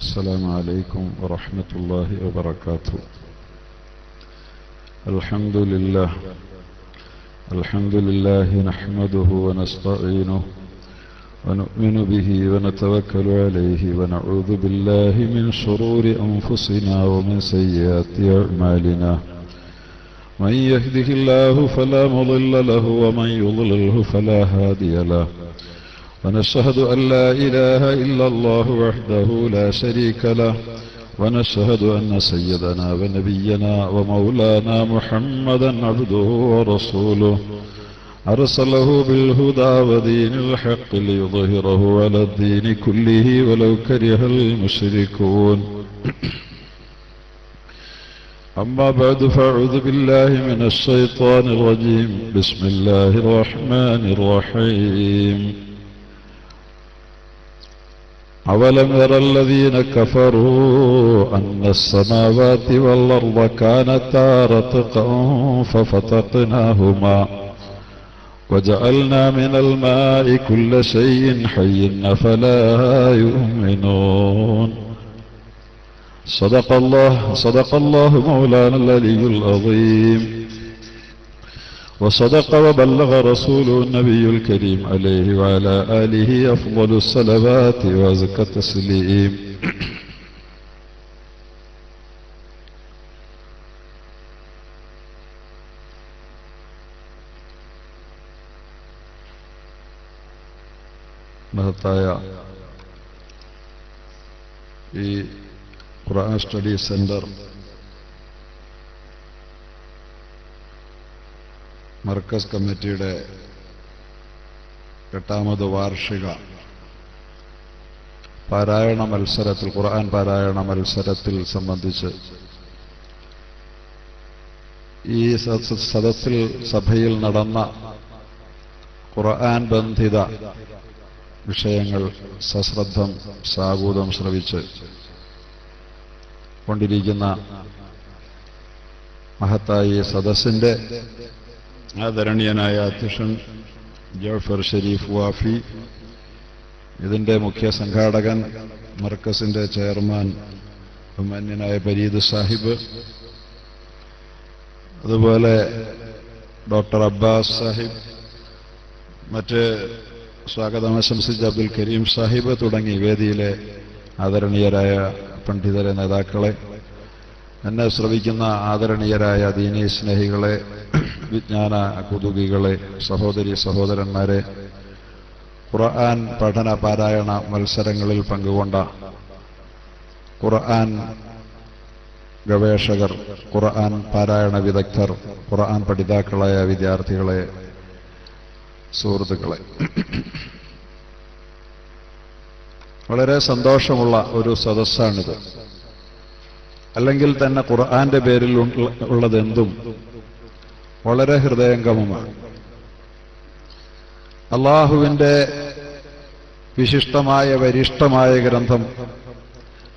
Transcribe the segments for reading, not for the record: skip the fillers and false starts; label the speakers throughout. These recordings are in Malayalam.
Speaker 1: السلام عليكم ورحمة الله وبركاته. الحمد لله نحمده ونستعينه ونؤمن به ونتوكل عليه ونعوذ بالله من شرور أنفسنا ومن سيئات أعمالنا. من يهده الله فلا مضل له ومن يضلله فلا هادي له. ونشهد أن لا إله إلا الله وحده لا شريك له. ونشهد أن سيدنا ونبينا ومولانا محمدا عبده ورسوله أرسله بالهدى ودين الحق ليظهره على الدين كله ولو كره المشركون. أما بعد فأعوذ بالله من الشيطان الرجيم. بسم الله الرحمن الرحيم. أولم ير الذين كفروا أن السماوات والأرض كانتا رتقا ففتقناهما وجعلنا من الماء كل شيء حي أفلا يؤمنون. صدق الله مولانا العلي العظيم، وصدق وبلغ رسوله النبي الكريم عليه وعلى آله أفضل الصلوات وأزكى التسليم. മഹത്തായ ഈ ഖുർആൻ സ്റ്റഡി സെന്റർ മർക്കസ് കമ്മിറ്റിയുടെ 8ാമത് വാർഷിക പാരായണ മത്സരത്തിൽ, ഖുർആൻ പാരായണ മത്സരത്തിൽ സംബന്ധിച്ച് ഈ സദസ്സിൽ സഭയിൽ നടന്ന ഖുർആൻ ബന്ധിത വിഷയങ്ങൾ സശ്രദ്ധം സാഗൂതം ശ്രവിച്ച് കൊണ്ടിരിക്കുന്ന മഹത്തായ സദസ്സിന്റെ ആദരണീയനായ അധ്യക്ഷൻ ജാഫർ ഷരീഫ് വാഫി, ഇതിന്റെ മുഖ്യ സംഘാടകൻ മർക്കസിന്റെ ചെയർമാൻ ബഹുമാന്യനായ പരീദ് സാഹിബ്, അതുപോലെ ഡോക്ടർ അബ്ബാസ് സാഹിബ്, മറ്റ് സ്വാഗതം ആശംസിച്ച അബ്ദുൽ കരീം സാഹിബ് തുടങ്ങി വേദിയിലെ ആദരണീയരായ പണ്ഡിതരെ, നേതാക്കളെ, എന്നെ ശ്രവിക്കുന്ന ആദരണീയരായ ദീനീ സ്നേഹികളെ, വിജ്ഞാന കുതുകികളെ, സഹോദരി സഹോദരന്മാരെ, ഖുർആൻ പഠന പാരായണ മത്സരങ്ങളിൽ പങ്കുകൊണ്ട ഖുർആൻ ഗവേഷകർ, ഖുർആൻ പാരായണ വിദഗ്ധർ, ഖുർആൻ പഠിതാക്കളായ വിദ്യാർത്ഥികളെ, സുഹൃത്തുക്കളെ, വളരെ സന്തോഷമുള്ള ഒരു സദസ്സാണിത്. അല്ലെങ്കിൽ തന്നെ ഖുർആന്റെ പേരിൽ ഉള്ളതെന്തും വളരെ ഹൃദയംഗമമാണ്. അള്ളാഹുവിന്റെ വിശിഷ്ടമായ വരിഷ്ഠമായ ഗ്രന്ഥം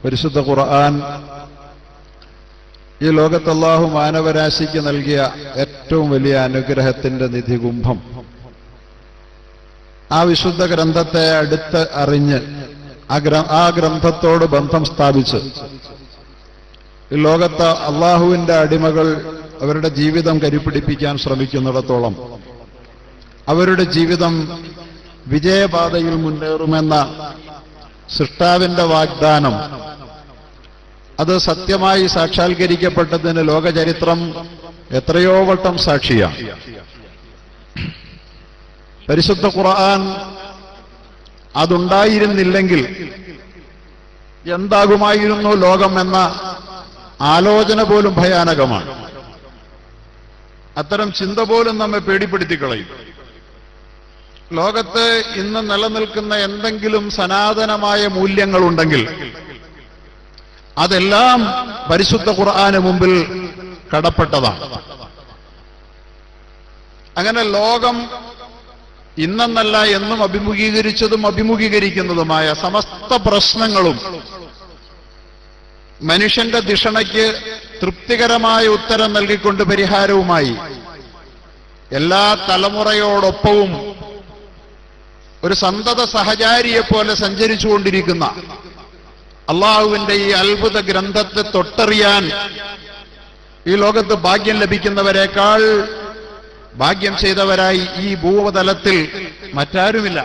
Speaker 1: പരിശുദ്ധ ഖുർആൻ ഈ ലോകത്ത് അള്ളാഹു മാനവരാശിക്ക് നൽകിയ ഏറ്റവും വലിയ അനുഗ്രഹത്തിന്റെ നിധികുംഭം. ആ വിശുദ്ധ ഗ്രന്ഥത്തെ അടുത്ത് അറിഞ്ഞ് ആ ഗ്രന്ഥത്തോട് ബന്ധം സ്ഥാപിച്ച് ഈ ലോകത്ത് അള്ളാഹുവിന്റെ അടിമകൾ അവരുടെ ജീവിതം കരിപ്പിടിപ്പിക്കാൻ ശ്രമിക്കുന്നിടത്തോളം അവരുടെ ജീവിതം വിജയപാതയിൽ മുന്നേറുമെന്ന സൃഷ്ടാവിന്റെ വാഗ്ദാനം, അത് സത്യമായി സാക്ഷാത്കരിക്കപ്പെട്ടതിന് ലോകചരിത്രം എത്രയോ വട്ടം സാക്ഷിയാണ്. പരിശുദ്ധ ഖുർആൻ അതുണ്ടായിരുന്നില്ലെങ്കിൽ എന്താകുമായിരുന്നു ലോകം എന്ന ആലോചന പോലും ഭയാനകമാണ്. അത്തരം ചിന്ത പോലും നമ്മെ പേടിപ്പെടുത്തിക്കളയും. ലോകത്ത് ഇന്ന് നിലനിൽക്കുന്ന എന്തെങ്കിലും സനാതനമായ മൂല്യങ്ങളുണ്ടെങ്കിൽ അതെല്ലാം പരിശുദ്ധ ഖുർആന് മുമ്പിൽ കടപ്പെട്ടതാണ്. അങ്ങനെ ലോകം ഇന്നെന്നല്ല എന്നും അഭിമുഖീകരിച്ചതും അഭിമുഖീകരിക്കുന്നതുമായ സമസ്ത പ്രശ്നങ്ങളും മനുഷ്യന്റെ ധിഷണയ്ക്ക് തൃപ്തികരമായ ഉത്തരം നൽകിക്കൊണ്ട് പരിഹാരവുമായി എല്ലാ തലമുറയോടൊപ്പവും ഒരു സന്തത സഹചാരിയെപ്പോലെ സഞ്ചരിച്ചുകൊണ്ടിരിക്കുന്ന
Speaker 2: അള്ളാഹുവിന്റെ ഈ അത്ഭുത ഗ്രന്ഥത്തെ തൊട്ടറിയാൻ ഈ ലോകത്ത് ഭാഗ്യം ലഭിക്കുന്നവരെക്കാൾ ഭാഗ്യം ചെയ്തവരായി ഈ ഭൂതലത്തിൽ മറ്റാരുമില്ല.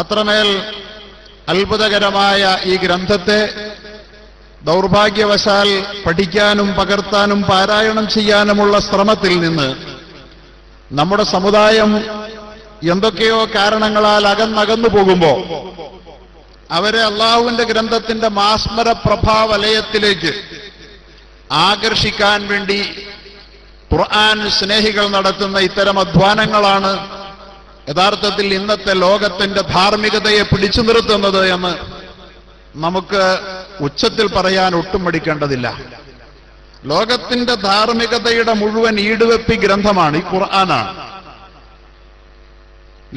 Speaker 2: അത്രമേൽ അത്ഭുതകരമായ ഈ ഗ്രന്ഥത്തെ ദൗർഭാഗ്യവശാൽ പഠിക്കാനും പകർത്താനും പാരായണം ചെയ്യാനുമുള്ള ശ്രമത്തിൽ നിന്ന് നമ്മുടെ സമുദായം എന്തൊക്കെയോ കാരണങ്ങളാൽ അകന്നകന്നു പോകുമ്പോ അവരെ അള്ളാഹുവിന്റെ ഗ്രന്ഥത്തിന്റെ മാസ്മര പ്രഭാവലയത്തിലേക്ക് ആകർഷിക്കാൻ വേണ്ടി ഖുർആൻ സ്നേഹികൾ നടത്തുന്ന ഇത്തരം അധ്വാനങ്ങളാണ് യഥാർത്ഥത്തിൽ ഇന്നത്തെ ലോകത്തിന്റെ ധാർമ്മികതയെ പിടിച്ചു നിർത്തുന്നത് എന്ന് നമുക്ക് ഉച്ചത്തിൽ പറയാൻ ഒട്ടും മടിക്കേണ്ടതില്ല. ലോകത്തിന്റെ ധാർമ്മികതയുടെ മുഴുവൻ ഈടുവെപ്പി ഗ്രന്ഥമാണ് ഈ ഖുർആനാണ്.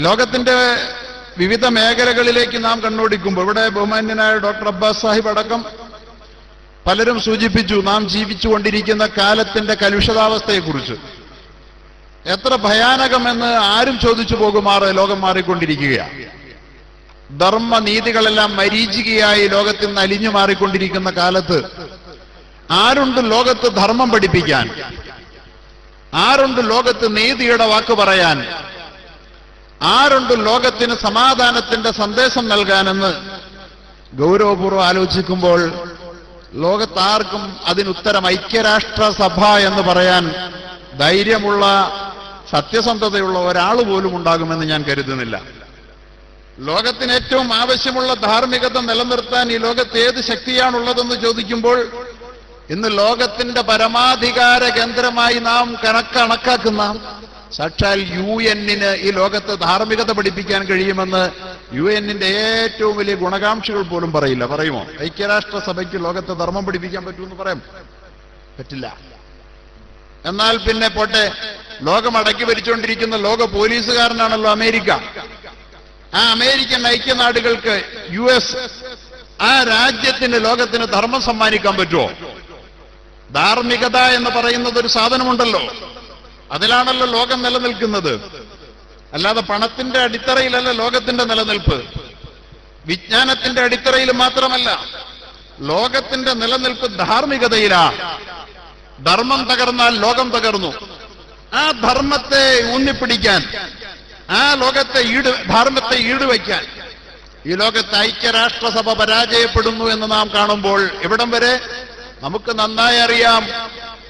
Speaker 2: ലോകത്തിന്റെ വിവിധ മേഖലകളിലേക്ക് നാം കണ്ണോടിക്കുമ്പോൾ ഇവിടെ ബഹുമാന്യനായ ഡോക്ടർ അബ്ബാസ് സാഹിബ് അടക്കം പലരും സൂചിപ്പിച്ചു നാം ജീവിച്ചുകൊണ്ടിരിക്കുന്ന കാലത്തിന്റെ കലുഷിതാവസ്ഥയെക്കുറിച്ച്. എത്ര ഭയാനകമെന്ന് ആരും ചോദിച്ചു പോകുമാറ് ലോകം മാറിക്കൊണ്ടിരിക്കുകയാണ്. ധർമ്മനീതികളെല്ലാം മരീചികയായി ലോകത്തിൽ നിന്ന് അലിഞ്ഞു മാറിക്കൊണ്ടിരിക്കുന്ന കാലത്ത് ആരുണ്ട് ലോകത്ത് ധർമ്മം പഠിപ്പിക്കാൻ? ആരുണ്ട് ലോകത്ത് നീതിയുടെ വാക്ക് പറയാൻ? ആരുണ്ട് ലോകത്തിന് സമാധാനത്തിന്റെ സന്ദേശം നൽകാനെന്ന് ഗൗരവപൂർവ്വം ആലോചിക്കുമ്പോൾ ലോകത്താർക്കും അതിനുത്തരം ഐക്യരാഷ്ട്രസഭ എന്ന് പറയാൻ ധൈര്യമുള്ള സത്യസന്ധതയുള്ള ഒരാൾ പോലും ഉണ്ടാകുമെന്ന് ഞാൻ കരുതുന്നില്ല. ലോകത്തിന് ഏറ്റവും ആവശ്യമുള്ള ധാർമ്മികത നിലനിർത്താൻ ഈ ലോകത്ത് ഏത് ശക്തിയാണുള്ളതെന്ന് ചോദിക്കുമ്പോൾ ഇന്ന് ലോകത്തിന്റെ പരമാധികാര കേന്ദ്രമായി നാം കണക്കാക്കുന്ന സാക്ഷാൽ UN-ന് ഈ ലോകത്ത് ധാർമ്മികത പഠിപ്പിക്കാൻ കഴിയുമെന്ന് UN-ന്റെ ഏറ്റവും വലിയ ഗുണകാംക്ഷികൾ പോലും പറയില്ല. പറയുമോ? ഐക്യരാഷ്ട്രസഭയ്ക്ക് ലോകത്തെ ധർമ്മം പഠിപ്പിക്കാൻ പറ്റുമെന്ന് പറയാം? പറ്റില്ല. എന്നാൽ പിന്നെ പോട്ടെ, ലോകം അടക്കി ഭരിച്ചുകൊണ്ടിരിക്കുന്ന ലോക പോലീസുകാരനാണല്ലോ അമേരിക്ക. ആ അമേരിക്കൻ ഐക്യനാടുകൾക്ക് US ആ രാജ്യത്തിന് ലോകത്തിന് ധർമ്മം സമ്മാനിക്കാൻ പറ്റുമോ? ധാർമ്മികത എന്ന് പറയുന്നത് ഒരു സാധനമുണ്ടല്ലോ, അതിലാണല്ലോ ലോകം നിലനിൽക്കുന്നത്. അല്ലാതെ പണത്തിന്റെ അടിത്തറയിലല്ല ലോകത്തിന്റെ നിലനിൽപ്പ്. വിജ്ഞാനത്തിന്റെ അടിത്തറയിൽ മാത്രമല്ല, ലോകത്തിന്റെ നിലനിൽപ്പ് ധാർമ്മികതയിലാ. ധർമ്മം തകർന്നാൽ ലോകം തകർന്നു. ആ ധർമ്മത്തെ ഊന്നിപ്പിടിക്കാൻ, ആ ലോകത്തെ ധർമ്മത്തെ ഈടുവയ്ക്കാൻ ഈ ലോകത്ത് ഐക്യരാഷ്ട്രസഭ പരാജയപ്പെടുന്നു എന്ന് നാം കാണുമ്പോൾ എവിടം വരെ നമുക്ക് നന്നായി അറിയാം.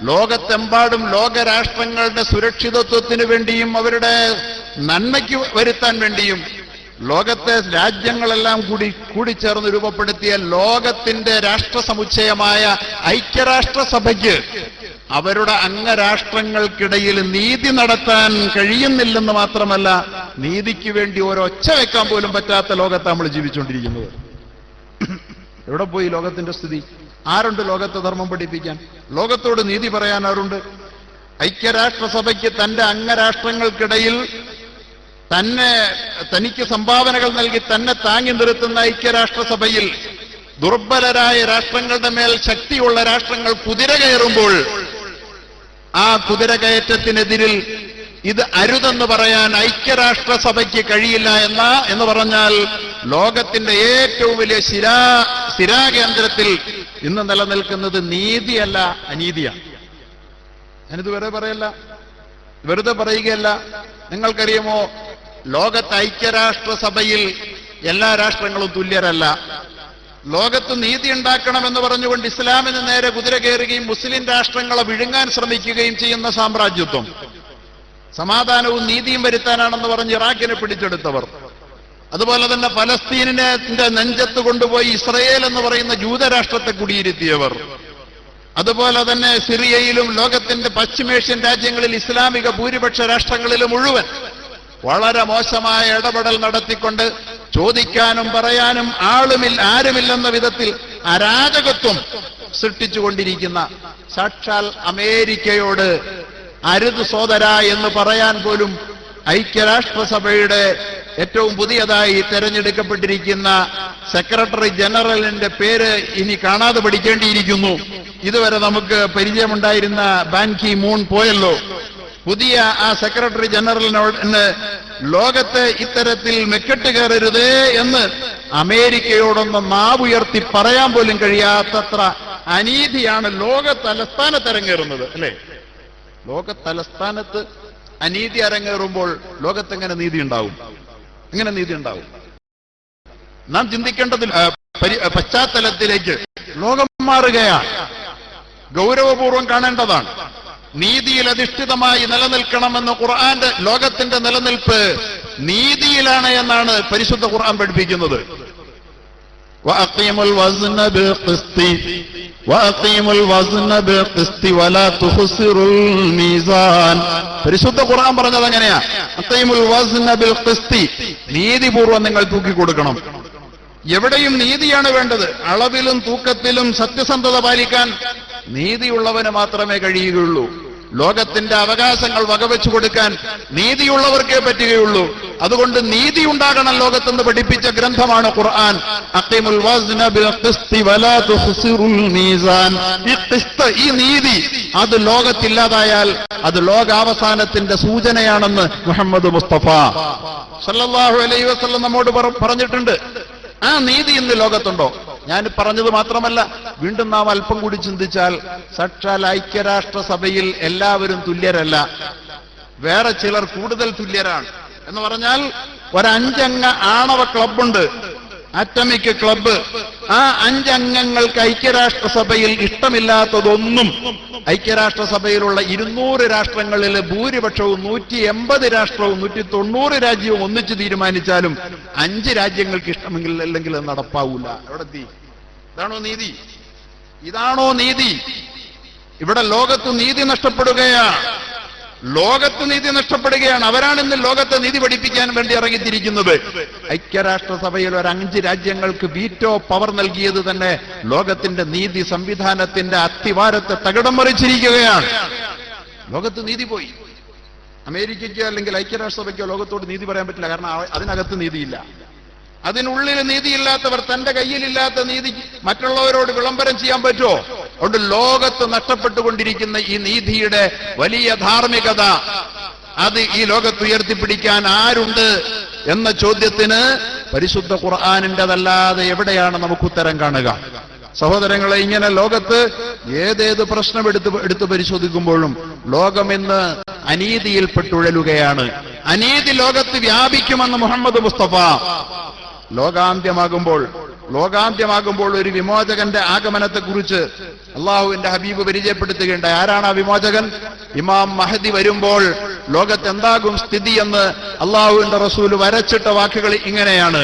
Speaker 2: ലോകത്തെമ്പാടും ലോകരാഷ്ട്രങ്ങളുടെ സുരക്ഷിതത്വത്തിന് വേണ്ടിയും അവരുടെ നന്മയ്ക്ക് വരുത്താൻ വേണ്ടിയും ലോകത്തെ രാജ്യങ്ങളെല്ലാം കൂടിച്ചേർന്ന് രൂപപ്പെടുത്തിയ ലോകത്തിന്റെ രാഷ്ട്രസമുച്ചയമായ ഐക്യരാഷ്ട്രസഭയ്ക്ക് അവരുടെ അംഗരാഷ്ട്രങ്ങൾക്കിടയിൽ നീതി നടത്താൻ കഴിയുന്നില്ലെന്ന് മാത്രമല്ല, നീതിക്ക് വേണ്ടി ഒരൊച്ച വെക്കാൻ പോലും പറ്റാത്ത ലോകത്താണ് നമ്മൾ ജീവിച്ചുകൊണ്ടിരിക്കുന്നത്. എവിടെ പോയി ലോകത്തിന്റെ സ്ഥിതി? ആരുണ്ട് ലോകത്തെ ധർമ്മം പഠിപ്പിക്കാൻ? ലോകത്തോട് നീതി പറയാൻ ആരുണ്ട്? ഐക്യരാഷ്ട്രസഭയ്ക്ക് തന്റെ അംഗരാഷ്ട്രങ്ങൾക്കിടയിൽ തനിക്ക് സംഭാവനകൾ നൽകി തന്നെ താങ്ങി നിർത്തുന്ന ഐക്യരാഷ്ട്രസഭയിൽ ദുർബലരായ രാഷ്ട്രങ്ങളുടെ മേൽ ശക്തിയുള്ള രാഷ്ട്രങ്ങൾ കുതിര കയറുമ്പോൾ ആ കുതിരകയറ്റത്തിനെതിരിൽ ഇത് അരുതെന്ന് പറയാൻ ഐക്യരാഷ്ട്രസഭയ്ക്ക് കഴിയില്ല എന്ന് പറഞ്ഞാൽ ലോകത്തിന്റെ ഏറ്റവും വലിയ സ്ഥിരാകേന്ദ്രത്തിൽ ഇന്ന് നിലനിൽക്കുന്നത് നീതിയല്ല, അനീതിയാണ്. ഞാനിത് വെറുതെ പറയുകയല്ല. നിങ്ങൾക്കറിയുമോ, ലോകത്ത് ഐക്യരാഷ്ട്രസഭയിൽ എല്ലാ രാഷ്ട്രങ്ങളും തുല്യരല്ല. ലോകത്ത് നീതി ഉണ്ടാക്കണമെന്ന് പറഞ്ഞുകൊണ്ട് ഇസ്ലാമിന് നേരെ കുതിര കയറുകയും മുസ്ലിം രാഷ്ട്രങ്ങളെ വിഴുങ്ങാൻ ശ്രമിക്കുകയും ചെയ്യുന്ന സാമ്രാജ്യത്വം, സമാധാനവും നീതിയും വരുത്താനാണെന്ന് പറഞ്ഞ് ഇറാഖിനെ പിടിച്ചെടുത്തവർ, അതുപോലെ തന്നെ ഫലസ്തീനിന്റെ നെഞ്ചത്ത് കൊണ്ടുപോയി ഇസ്രയേൽ എന്ന് പറയുന്ന ജൂതരാഷ്ട്രത്തെ കുടിയിരുത്തിയവർ, അതുപോലെ തന്നെ സിറിയയിലും ലോകത്തിന്റെ പശ്ചിമേഷ്യൻ രാജ്യങ്ങളിൽ ഇസ്ലാമിക ഭൂരിപക്ഷ രാഷ്ട്രങ്ങളിലും മുഴുവൻ വളരെ മോശമായ ഇടപെടൽ നടത്തിക്കൊണ്ട് ചോദിക്കാനും പറയാനും ആരുമില്ലെന്ന വിധത്തിൽ അരാജകത്വം സൃഷ്ടിച്ചുകൊണ്ടിരിക്കുന്ന സാക്ഷാൽ അമേരിക്കയോട് അരുത് സോദര എന്ന് പറയാൻ പോലും ഐക്യരാഷ്ട്രസഭയുടെ ഏറ്റവും പുതിയതായി തെരഞ്ഞെടുക്കപ്പെട്ടിരിക്കുന്ന സെക്രട്ടറി ജനറലിന്റെ പേര് ഇനി കാണാതെ പഠിക്കേണ്ടിയിരിക്കുന്നു. ഇതുവരെ നമുക്ക് പരിചയമുണ്ടായിരുന്ന ബാൻ കി മൂൺ പോയല്ലോ. പുതിയ ആ സെക്രട്ടറി ജനറലിനോട് ലോകത്തെ ഇത്തരത്തിൽ മെക്കെട്ട് കയറരുതേ എന്ന് അമേരിക്കയോടൊന്ന് നാവുയർത്തി പറയാൻ പോലും കഴിയാത്തത്ര അനീതിയാണ് ലോക തലസ്ഥാനത്ത് അരങ്ങേറുന്നത്, അല്ലെ? ലോക തലസ്ഥാനത്ത് അനീതി അരങ്ങേറുമ്പോൾ ലോകത്തെങ്ങനെ നീതി ഉണ്ടാവും? എങ്ങനെ നീതി ഉണ്ടാവും? നാം ചിന്തിക്കേണ്ടതിൽ പശ്ചാത്തലത്തിലേക്ക് ലോകം മാറുകയാണ്. ഗൗരവപൂർവം കാണേണ്ടതാണ്. നീതിയിൽ അധിഷ്ഠിതമായി നിലനിൽക്കണമെന്ന് ഖുർആന്റെ ലോകത്തിന്റെ നിലനിൽപ്പ് നീതിയിലാണ് എന്നാണ് പരിശുദ്ധ ഖുർആൻ പഠിപ്പിക്കുന്നത്. വഅഖീമുൽ വസ്ന ബിൽഖിസ്തി വഅഖീമുൽ വസ്ന ബിൽഖിസ്തി വലാ തുഖ്സിറുൽ മീസാൻ. പരിശുദ്ധ ഖുർആൻ പറഞ്ഞത് എങ്ങനെയാ? അഖീമുൽ വസ്ന ബിൽഖിസ്തി, നീതിപൂർവ്വം നിങ്ങൾ തൂക്കി കൊടുക്കണം. എവിടെയും നീതിയാണ് വേണ്ടത്. അളവിലും തൂക്കത്തിലും സത്യസന്ധത പാലിക്കാൻ നീതിയുള്ളവന് മാത്രമേ കഴിയുകയുള്ളൂ. ലോകത്തിന്റെ അവകാശങ്ങൾ വകവെച്ചു കൊടുക്കാൻ നീതിയുള്ളവർക്കേ പറ്റുകയുള്ളൂ. അതുകൊണ്ട് നീതി ഉണ്ടാകണം ലോകത്തെന്ന് പഠിപ്പിച്ച ഗ്രന്ഥമാണ് ഖുർആൻ. അഖീമുൽ വസ്ന ബിൽ ഖിസ്തി വലാ തുഖ്സിറുൽ മീസാൻ. ഈ ഖിസ്ത്, ഈ നീതി, അത് ലോകത്തില്ലാതായാൽ അത് ലോകാവസാനത്തിന്റെ സൂചനയാണെന്ന് മുഹമ്മദ് മുസ്തഫ സല്ലല്ലാഹു അലൈഹി വസല്ലം നമ്മോട് പറഞ്ഞിട്ടുണ്ട്. ആ നീതി ഇന്ന് ലോകത്തുണ്ടോ? ഞാൻ പറഞ്ഞത് മാത്രമല്ല, വീണ്ടും നാം അല്പം കൂടി ചിന്തിച്ചാൽ സാക്ഷാൽ ഐക്യരാഷ്ട്രസഭയിൽ എല്ലാവരും തുല്യരല്ല. വേറെ ചിലർ കൂടുതൽ തുല്യരാണ്. എന്ന് പറഞ്ഞാൽ ഒരു 5 അംഗ ആണവ ക്ലബുണ്ട്, ആറ്റമിക് ക്ലബ്ബ്. ആ 5 അംഗങ്ങൾക്ക് ഐക്യരാഷ്ട്രസഭയിൽ ഇഷ്ടമില്ലാത്തതൊന്നും ഐക്യരാഷ്ട്രസഭയിലുള്ള 200 രാഷ്ട്രങ്ങളിൽ ഭൂരിപക്ഷവും 180 രാഷ്ട്രവും 190 രാജ്യവും ഒന്നിച്ച് തീരുമാനിച്ചാലും 5 രാജ്യങ്ങൾക്ക് ഇഷ്ടമെങ്കിൽ അല്ലെങ്കിൽ അത് നടപ്പാവൂല. എവിടെത്തി? ഇതാണോ നീതി? ഇതാണോ നീതി? ഇവിടെ ലോകത്ത് നീതി നഷ്ടപ്പെടുകയാണ്. ലോകത്ത് നീതി നഷ്ടപ്പെടുകയാണ്. അവരാണ് ഇന്ന് ലോകത്തെ നീതി പഠിപ്പിക്കാൻ വേണ്ടി ഇറങ്ങിത്തിരിക്കുന്നത്. ഐക്യരാഷ്ട്രസഭയിൽ ഒരു 5 രാജ്യങ്ങൾക്ക് വീറ്റോ പവർ നൽകിയത് തന്നെ ലോകത്തിന്റെ നീതി സംവിധാനത്തിന്റെ അത്തിവാരത്തെ തകിടം മറിച്ചിരിക്കുകയാണ്. ലോകത്ത് നീതി പോയി. അമേരിക്കയ്ക്കോ അല്ലെങ്കിൽ ഐക്യരാഷ്ട്രസഭയ്ക്കോ ലോകത്തോട് നീതി പറയാൻ പറ്റില്ല. കാരണം അതിനകത്ത് നീതിയില്ല. അതിനുള്ളിൽ നീതിയില്ലാത്തവർ തന്റെ കയ്യിലില്ലാത്ത നീതി മറ്റുള്ളവരോട് വിളംബരം ചെയ്യാൻ പറ്റുമോ? അതുകൊണ്ട് ലോകത്ത് നഷ്ടപ്പെട്ടുകൊണ്ടിരിക്കുന്ന ഈ നീതിയുടെ വലിയ ധാർമ്മികത അത് ഈ ലോകത്ത് ഉയർത്തിപ്പിടിക്കാൻ ആരുണ്ട് എന്ന ചോദ്യത്തിന് പരിശുദ്ധ ഖുർആനിൻ്റെതല്ലാതെ എവിടെയാണ് നമുക്ക് ഉത്തരം കാണുക? സഹോദരങ്ങളെ, ഇങ്ങനെ ലോകത്ത് ഏതേത് പ്രശ്നം എടുത്ത് പരിശോധിക്കുമ്പോഴും ലോകം ഇന്ന് അനീതിയിൽപ്പെട്ടുഴലുകയാണ്. അനീതി ലോകത്ത് വ്യാപിക്കുമെന്ന് മുഹമ്മദ് മുസ്തഫ ലോകാന്ത്യമാകുമ്പോൾ ഒരു വിമോചകന്റെ ആഗമനത്തെക്കുറിച്ച് അള്ളാഹുവിന്റെ ഹബീബ് പരിചയപ്പെടുത്തുകയുണ്ടായി. ആരാണ് ആ വിമോചകൻ? ഇമാം മഹദി വരുമ്പോൾ ലോകത്ത് എന്താകും സ്ഥിതി എന്ന് അള്ളാഹുവിന്റെ റസൂല് വരച്ചിട്ട വാക്കുകൾ ഇങ്ങനെയാണ്.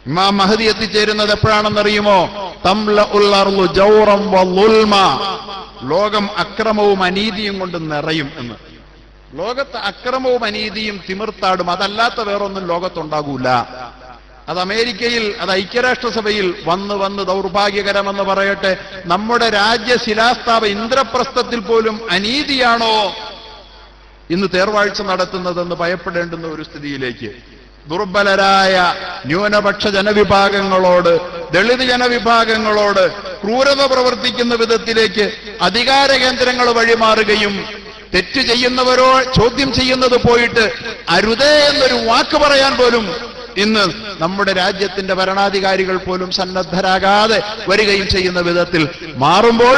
Speaker 2: ഇമാം മഹദി എത്തിച്ചേരുന്നത് എപ്പോഴാണെന്നറിയുമോ? തംലഉൽ അർളു ജൗറൻ വളുൽമ. ലോകം അക്രമവും അനീതിയും കൊണ്ട് നിറയും എന്ന്. ലോകത്ത് അക്രമവും അനീതിയും തിമിർത്താടും. അതല്ലാത്ത വേറൊന്നും ലോകത്തുണ്ടാകൂല. അത് അമേരിക്കയിൽ, അത് ഐക്യരാഷ്ട്രസഭയിൽ വന്ന് ദൗർഭാഗ്യകരമെന്ന് പറയട്ടെ, നമ്മുടെ രാജ്യശിലാസ്ഥാപ ഇന്ദ്രപ്രസ്ഥത്തിൽ പോലും അനീതിയാണോ ഇന്ന് തേർവാഴ്ച നടത്തുന്നതെന്ന് ഭയപ്പെടേണ്ടുന്ന ഒരു സ്ഥിതിയിലേക്ക് ദുർബലരായ ന്യൂനപക്ഷ ജനവിഭാഗങ്ങളോട്, ദളിത് ജനവിഭാഗങ്ങളോട് ക്രൂരത പ്രവർത്തിക്കുന്ന വിധത്തിലേക്ക് അധികാര കേന്ദ്രങ്ങൾ വഴിമാറുകയും തെറ്റ് ചെയ്യുന്നവരോ ചോദ്യം ചെയ്യുന്നത് പോയിട്ട് അരുതേ എന്നൊരു വാക്ക് പറയാൻ പോലും ഇന്ന് നമ്മുടെ രാജ്യത്തിന്റെ ഭരണാധികാരികൾ പോലും സന്നദ്ധരാകാതെ വരികയും ചെയ്യുന്ന വിധത്തിൽ മാറുമ്പോൾ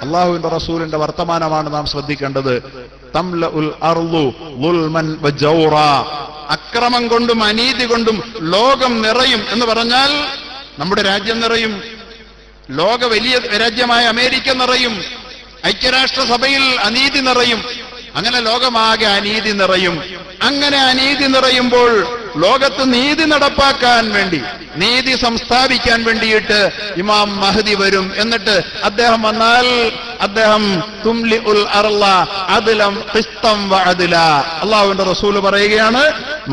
Speaker 2: അള്ളാഹുവിന്റെ റസൂലിന്റെ വർത്തമാനമാണ് നാം ശ്രദ്ധിക്കേണ്ടത്. തംലഉൽ അർളു ളുൽമൻ വജൗറ. അക്രമം കൊണ്ടും അനീതി കൊണ്ടും ലോകം നിറയും എന്ന് പറഞ്ഞാൽ നമ്മുടെ രാജ്യം നിറയും. ലോക വലിയ രാജ്യമായ അമേരിക്ക നിറയും. ഐക്യരാഷ്ട്രസഭയിൽ അനീതി നിറയും. അങ്ങനെ ലോകമാകെ അനീതി നിറയും. അങ്ങനെ അനീതി നിറയുമ്പോൾ ലോകത്ത് നീതി നടപ്പാക്കാൻ വേണ്ടി, നീതി സംസ്ഥാപിക്കാൻ വേണ്ടിയിട്ട് ഇമാം മഹദി വരും. എന്നിട്ട് അദ്ദേഹം വന്നാൽ അദ്ദേഹം തുംലിഉൽ അർള അദ്ലം ഖിസ്തം വഅദ്ല. അല്ലാഹുവിന്റെ റസൂൽ പറയുകയാണ്,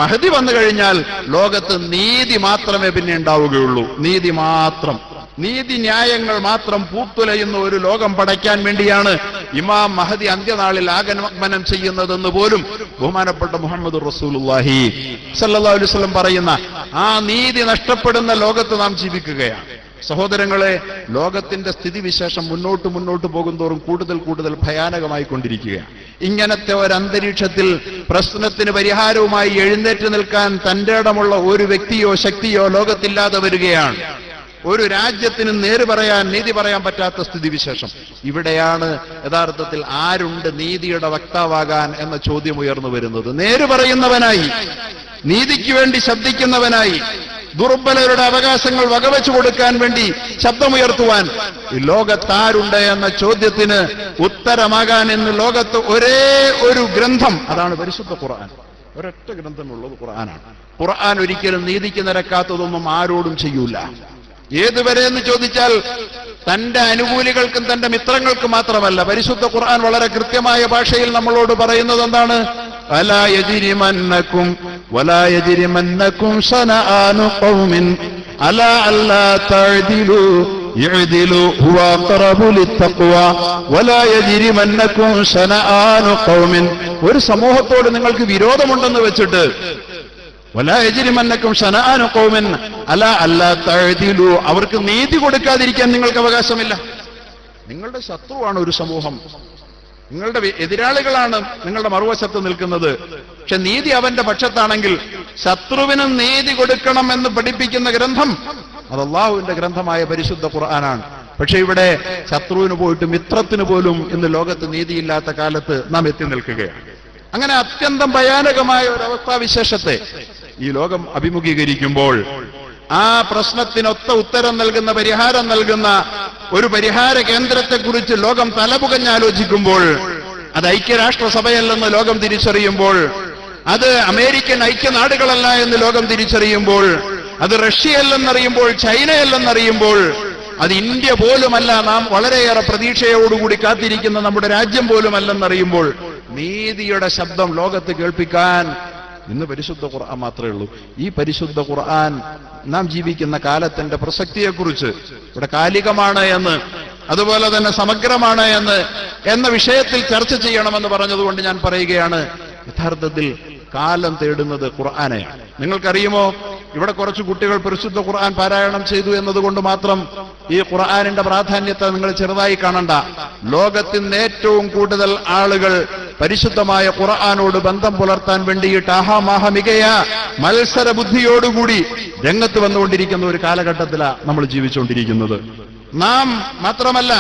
Speaker 2: മഹദി വന്നു കഴിഞ്ഞാൽ ലോകത്ത് നീതി മാത്രമേ പിന്നെ ഉണ്ടാവുകയുള്ളൂ. നീതി മാത്രം, നീതി ന്യായങ്ങൾ മാത്രം പൂത്തുലയുന്ന ഒരു ലോകം പടയ്ക്കാൻ വേണ്ടിയാണ് ഇമാം മഹദി അന്ത്യനാളിൽ ആഗമനം ചെയ്യുന്നതെന്ന് പോലും ബഹുമാനപ്പെട്ട മുഹമ്മദ് റസൂലുള്ളാഹി സ്വല്ലല്ലാഹു അലൈഹി വസല്ലം പറയുന്ന ആ നീതി നഷ്ടപ്പെടുന്ന ലോകത്ത് നാം ജീവിക്കുകയാണ്. സഹോദരങ്ങളെ, ലോകത്തിന്റെ സ്ഥിതിവിശേഷം മുന്നോട്ട് പോകുന്തോറും കൂടുതൽ ഭയാനകമായി കൊണ്ടിരിക്കുകയാണ്. ഇങ്ങനത്തെ ഒരു അന്തരീക്ഷത്തിൽ പ്രശ്നത്തിന് പരിഹാരവുമായി എഴുന്നേറ്റ് നിൽക്കാൻ തന്റെ ഇടമുള്ള ഒരു വ്യക്തിയോ ശക്തിയോ ലോകത്തില്ലാതെ വരികയാണ്. ഒരു രാജ്യത്തിന് നീതി പറയാൻ പറ്റാത്ത സ്ഥിതിവിശേഷം. ഇവിടെയാണ് യഥാർത്ഥത്തിൽ ആരുണ്ട് നീതിയുടെ വക്താവാകാൻ എന്ന ചോദ്യം ഉയർന്നു വരുന്നത്. നേര് പറയുന്നവനായി, നീതിക്ക് വേണ്ടി ശബ്ദിക്കുന്നവനായി, ദുർബലരുടെ അവകാശങ്ങൾ വകവെച്ചു കൊടുക്കാൻ വേണ്ടി ശബ്ദമുയർത്തുവാൻ ഈ ലോകത്താരുണ്ട് എന്ന ചോദ്യത്തിന് ഉത്തരമാകാൻ ഇന്ന് ലോകത്ത് ഒരേ ഒരു ഗ്രന്ഥം, അതാണ് പരിശുദ്ധ ഖുർആൻ. ഒരൊറ്റ ഗ്രന്ഥമുള്ളത് ഖുർആനാണ്. ഖുർആൻ ഒരിക്കലും നീതിക്ക് നിരക്കാത്തതൊന്നും ആരോടും ചെയ്യൂല. ഏതുവരെ എന്ന് ചോദിച്ചാൽ തന്റെ അനുകൂലികൾക്കും തന്റെ മിത്രങ്ങൾക്കും മാത്രമല്ല. പരിശുദ്ധ ഖുർആൻ വളരെ കൃത്യമായ ഭാഷയിൽ നമ്മളോട് പറയുന്നത് എന്താണ്? അലാ യജ്രിമന്നകും വലാ യജ്രിമന്നകും ശനആനു ഖൗമിൻ അലാ അല്ലാ തഅദിലു യഅദിലു ഹുവ ഖറബു ലിത്തഖ്വ വലാ യജ്രിമന്നകും ശനആനു ഖൗമിൻ. ഒരു സമൂഹത്തോട് നിങ്ങൾക്ക് വിരോധമുണ്ടെന്ന് വെച്ചിട്ട് വലാ യജ്രിമന്നകും ശനആനു ഖൗമിൻ അലാ അല്ലാ തഅദിലു, അവർക്ക് നീതി കൊടുക്കാതിരിക്കാൻ നിങ്ങൾക്ക് അവകാശമില്ല. നിങ്ങളുടെ ശത്രുവാണ് ഒരു സമൂഹം, നിങ്ങളുടെ എതിരാളികളാണ് നിങ്ങളുടെ മറുവശത്ത് നിൽക്കുന്നത്. പക്ഷെ നീതി അവന്റെ പക്ഷത്താണെങ്കിൽ ശത്രുവിനും നീതി കൊടുക്കണം എന്ന് പഠിപ്പിക്കുന്ന ഗ്രന്ഥം അത് അല്ലാഹുവിന്റെ ഗ്രന്ഥമായ പരിശുദ്ധ ഖുർആനാണ്. പക്ഷെ ഇവിടെ ശത്രുവിന് പോയിട്ട് മിത്രത്തിന് പോലും ഇന്ന് ലോകത്ത് നീതിയില്ലാത്ത കാലത്ത് നാം എത്തി നിൽക്കുകയാണ്. അങ്ങനെ അത്യന്തം ഭയാനകമായ ഒരു അവസ്ഥാവിശേഷത്തെ ഈ ലോകം അഭിമുഖീകരിക്കുമ്പോൾ ആ പ്രശ്നത്തിനൊത്ത ഉത്തരം നൽകുന്ന, പരിഹാരം നൽകുന്ന ഒരു പരിഹാര കേന്ദ്രത്തെക്കുറിച്ച് ലോകം തലപുകഞ്ഞാലോചിക്കുമ്പോൾ, അത് ഐക്യരാഷ്ട്രസഭയല്ലെന്ന് ലോകം തിരിച്ചറിയുമ്പോൾ, അത് അമേരിക്കൻ ഐക്യനാടുകളല്ല എന്ന് ലോകം തിരിച്ചറിയുമ്പോൾ, അത് റഷ്യയല്ലെന്നറിയുമ്പോൾ, ചൈനയല്ലെന്നറിയുമ്പോൾ, അത് ഇന്ത്യ പോലുമല്ല, നാം വളരെയേറെ പ്രതീക്ഷയോടുകൂടി കാത്തിരിക്കുന്ന നമ്മുടെ രാജ്യം പോലുമല്ലെന്നറിയുമ്പോൾ, നീതിയുടെ ശബ്ദം ലോകത്ത് കേൾപ്പിക്കാൻ ഇന്ന് പരിശുദ്ധ ഖുർആൻ മാത്രമേ ഉള്ളൂ. ഈ പരിശുദ്ധ ഖുർആൻ നാം ജീവിക്കുന്ന കാലത്തിന്റെ പ്രസക്തിയെക്കുറിച്ച്, ഇവിടെ കാലികമാണ് എന്ന്, അതുപോലെ തന്നെ സമഗ്രമാണ് എന്ന വിഷയത്തിൽ ചർച്ച ചെയ്യണമെന്ന് പറഞ്ഞതുകൊണ്ട് ഞാൻ പറയുകയാണ്, യഥാർത്ഥത്തിൽ കാലം തേടുന്നത് ഖുർആനെയാണ്. നിങ്ങൾക്കറിയുമോ, ഇവിടെ കുറച്ച് കുട്ടികൾ പരിശുദ്ധ ഖുർആൻ പാരായണം ചെയ്തു എന്നതുകൊണ്ട് മാത്രം ഈ ഖുർആനിന്റെ പ്രാധാന്യത്തെ നിങ്ങൾ ചെറുതായി കാണണ്ട. ലോകത്തിന് ഏറ്റവും കൂടുതൽ ആളുകൾ പരിശുദ്ധമായ ഖുർആനോട് ബന്ധം പുലർത്താൻ വേണ്ടിയിട്ട് ആഹാമാഹമികയ മത്സര ബുദ്ധിയോടുകൂടി രംഗത്ത് വന്നുകൊണ്ടിരിക്കുന്ന ഒരു കാലഘട്ടത്തിലാണ് നമ്മൾ ജീവിച്ചുകൊണ്ടിരിക്കുന്നത്. നാം മാത്രമല്ല,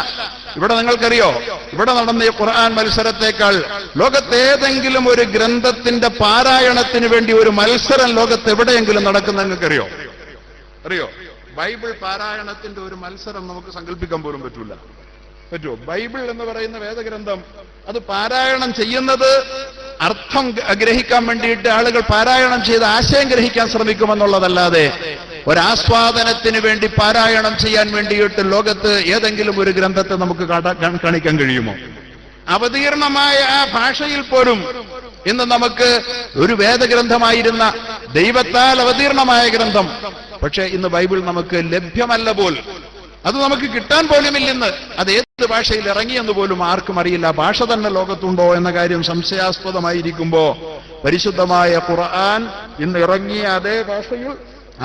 Speaker 2: ഇവിടെ നിങ്ങൾക്കറിയോ, ഇവിടെ നടന്ന ഈ ഖുർആൻ മത്സരത്തെക്കാൾ ലോകത്തേതെങ്കിലും ഒരു ഗ്രന്ഥത്തിന്റെ പാരായണത്തിന് വേണ്ടി ഒരു മത്സരം ലോകത്ത് എവിടെയെങ്കിലും നടക്കുന്ന നിങ്ങൾക്കറിയോ? അറിയോ? ബൈബിൾ പാരായണത്തിന്റെ ഒരു മത്സരം നമുക്ക് സങ്കല്പിക്കാൻ പോലും പറ്റൂല. പറ്റുമോ? ബൈബിൾ എന്ന് പറയുന്ന വേദഗ്രന്ഥം അത് പാരായണം ചെയ്യുന്നത് അർത്ഥം ഗ്രഹിക്കാൻ വേണ്ടിയിട്ട് ആളുകൾ പാരായണം ചെയ്ത് ആശയം ഗ്രഹിക്കാൻ ശ്രമിക്കുമെന്നുള്ളതല്ലാതെ ഒരാസ്വാദനത്തിന് വേണ്ടി പാരായണം ചെയ്യാൻ വേണ്ടിയിട്ട് ലോകത്ത് ഏതെങ്കിലും ഒരു ഗ്രന്ഥത്തെ നമുക്ക് കാണിക്കാൻ കഴിയുമോ? അവതീർണമായ ആ ഭാഷയിൽ പോലും ഇന്ന് നമുക്ക് ഒരു വേദഗ്രന്ഥമായിരുന്ന, ദൈവത്താൽ അവതീർണമായ ഗ്രന്ഥം, പക്ഷെ ഇന്ന് ബൈബിൾ നമുക്ക് ലഭ്യമല്ല പോലും. അത് നമുക്ക് കിട്ടാൻ പോലുമില്ലെന്ന്. അത് ഏത് ഭാഷയിൽ ഇറങ്ങിയെന്ന് പോലും ആർക്കും അറിയില്ല. ഭാഷ തന്നെ ലോകത്തുണ്ടോ എന്ന കാര്യം സംശയാസ്പദമായിരിക്കുമ്പോ പരിശുദ്ധമായ ഖുർആൻ ഇന്ന് ഇറങ്ങിയ അതേ ഭാഷയിൽ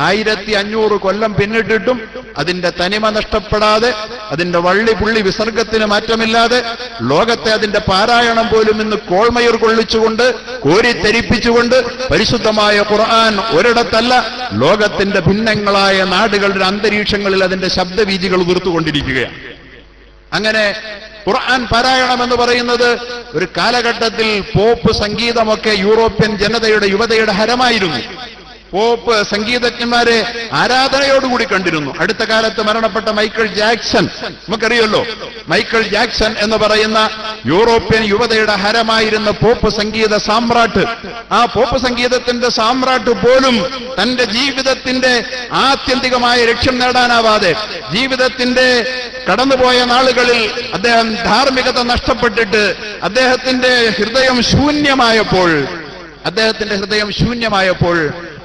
Speaker 2: 1500 കൊല്ലം പിന്നിട്ടിട്ടും അതിന്റെ തനിമ നഷ്ടപ്പെടാതെ, അതിന്റെ വള്ളി പുള്ളി വിസർഗത്തിന് മാറ്റമില്ലാതെ, ലോകത്തെ അതിന്റെ പാരായണം പോലും ഇന്ന് കോൾമയർ കൊള്ളിച്ചുകൊണ്ട്, കോരിത്തെരിപ്പിച്ചുകൊണ്ട് പരിശുദ്ധമായ ഖുർആൻ ഒരിടത്തല്ല, ലോകത്തിന്റെ ഭിന്നങ്ങളായ നാടുകളുടെ അന്തരീക്ഷങ്ങളിൽ അതിന്റെ ശബ്ദവീജികൾ ഉതിർത്തുകൊണ്ടിരിക്കുകയാണ്. അങ്ങനെ ഖുർആൻ പാരായണം എന്ന് പറയുന്നത് ഒരു കാലഘട്ടത്തിൽ പോപ്പ് സംഗീതമൊക്കെ യൂറോപ്യൻ ജനതയുടെ, യുവതയുടെ ഹരമായിരുന്നു. പോപ്പ് സംഗീതജ്ഞന്മാരെ ആരാധനയോടുകൂടി കണ്ടിരുന്നു. അടുത്ത കാലത്ത് മരണപ്പെട്ട മൈക്കിൾ ജാക്സൺ, നമുക്കറിയല്ലോ, മൈക്കിൾ ജാക്സൺ എന്ന് പറയുന്ന യൂറോപ്യൻ യുവതയുടെ ഹരമായിരുന്ന പോപ്പ് സംഗീത സാമ്രാട്ട്, ആ പോപ്പ് സംഗീതത്തിന്റെ സാമ്രാട്ട് പോലും തന്റെ ജീവിതത്തിന്റെ ആത്യന്തികമായ ലക്ഷ്യം നേടാനാവാതെ, ജീവിതത്തിന്റെ കടന്നുപോയ നാളുകളിൽ അദ്ദേഹം ധാർമ്മികത നഷ്ടപ്പെട്ടിട്ട് അദ്ദേഹത്തിന്റെ ഹൃദയം ശൂന്യമായപ്പോൾ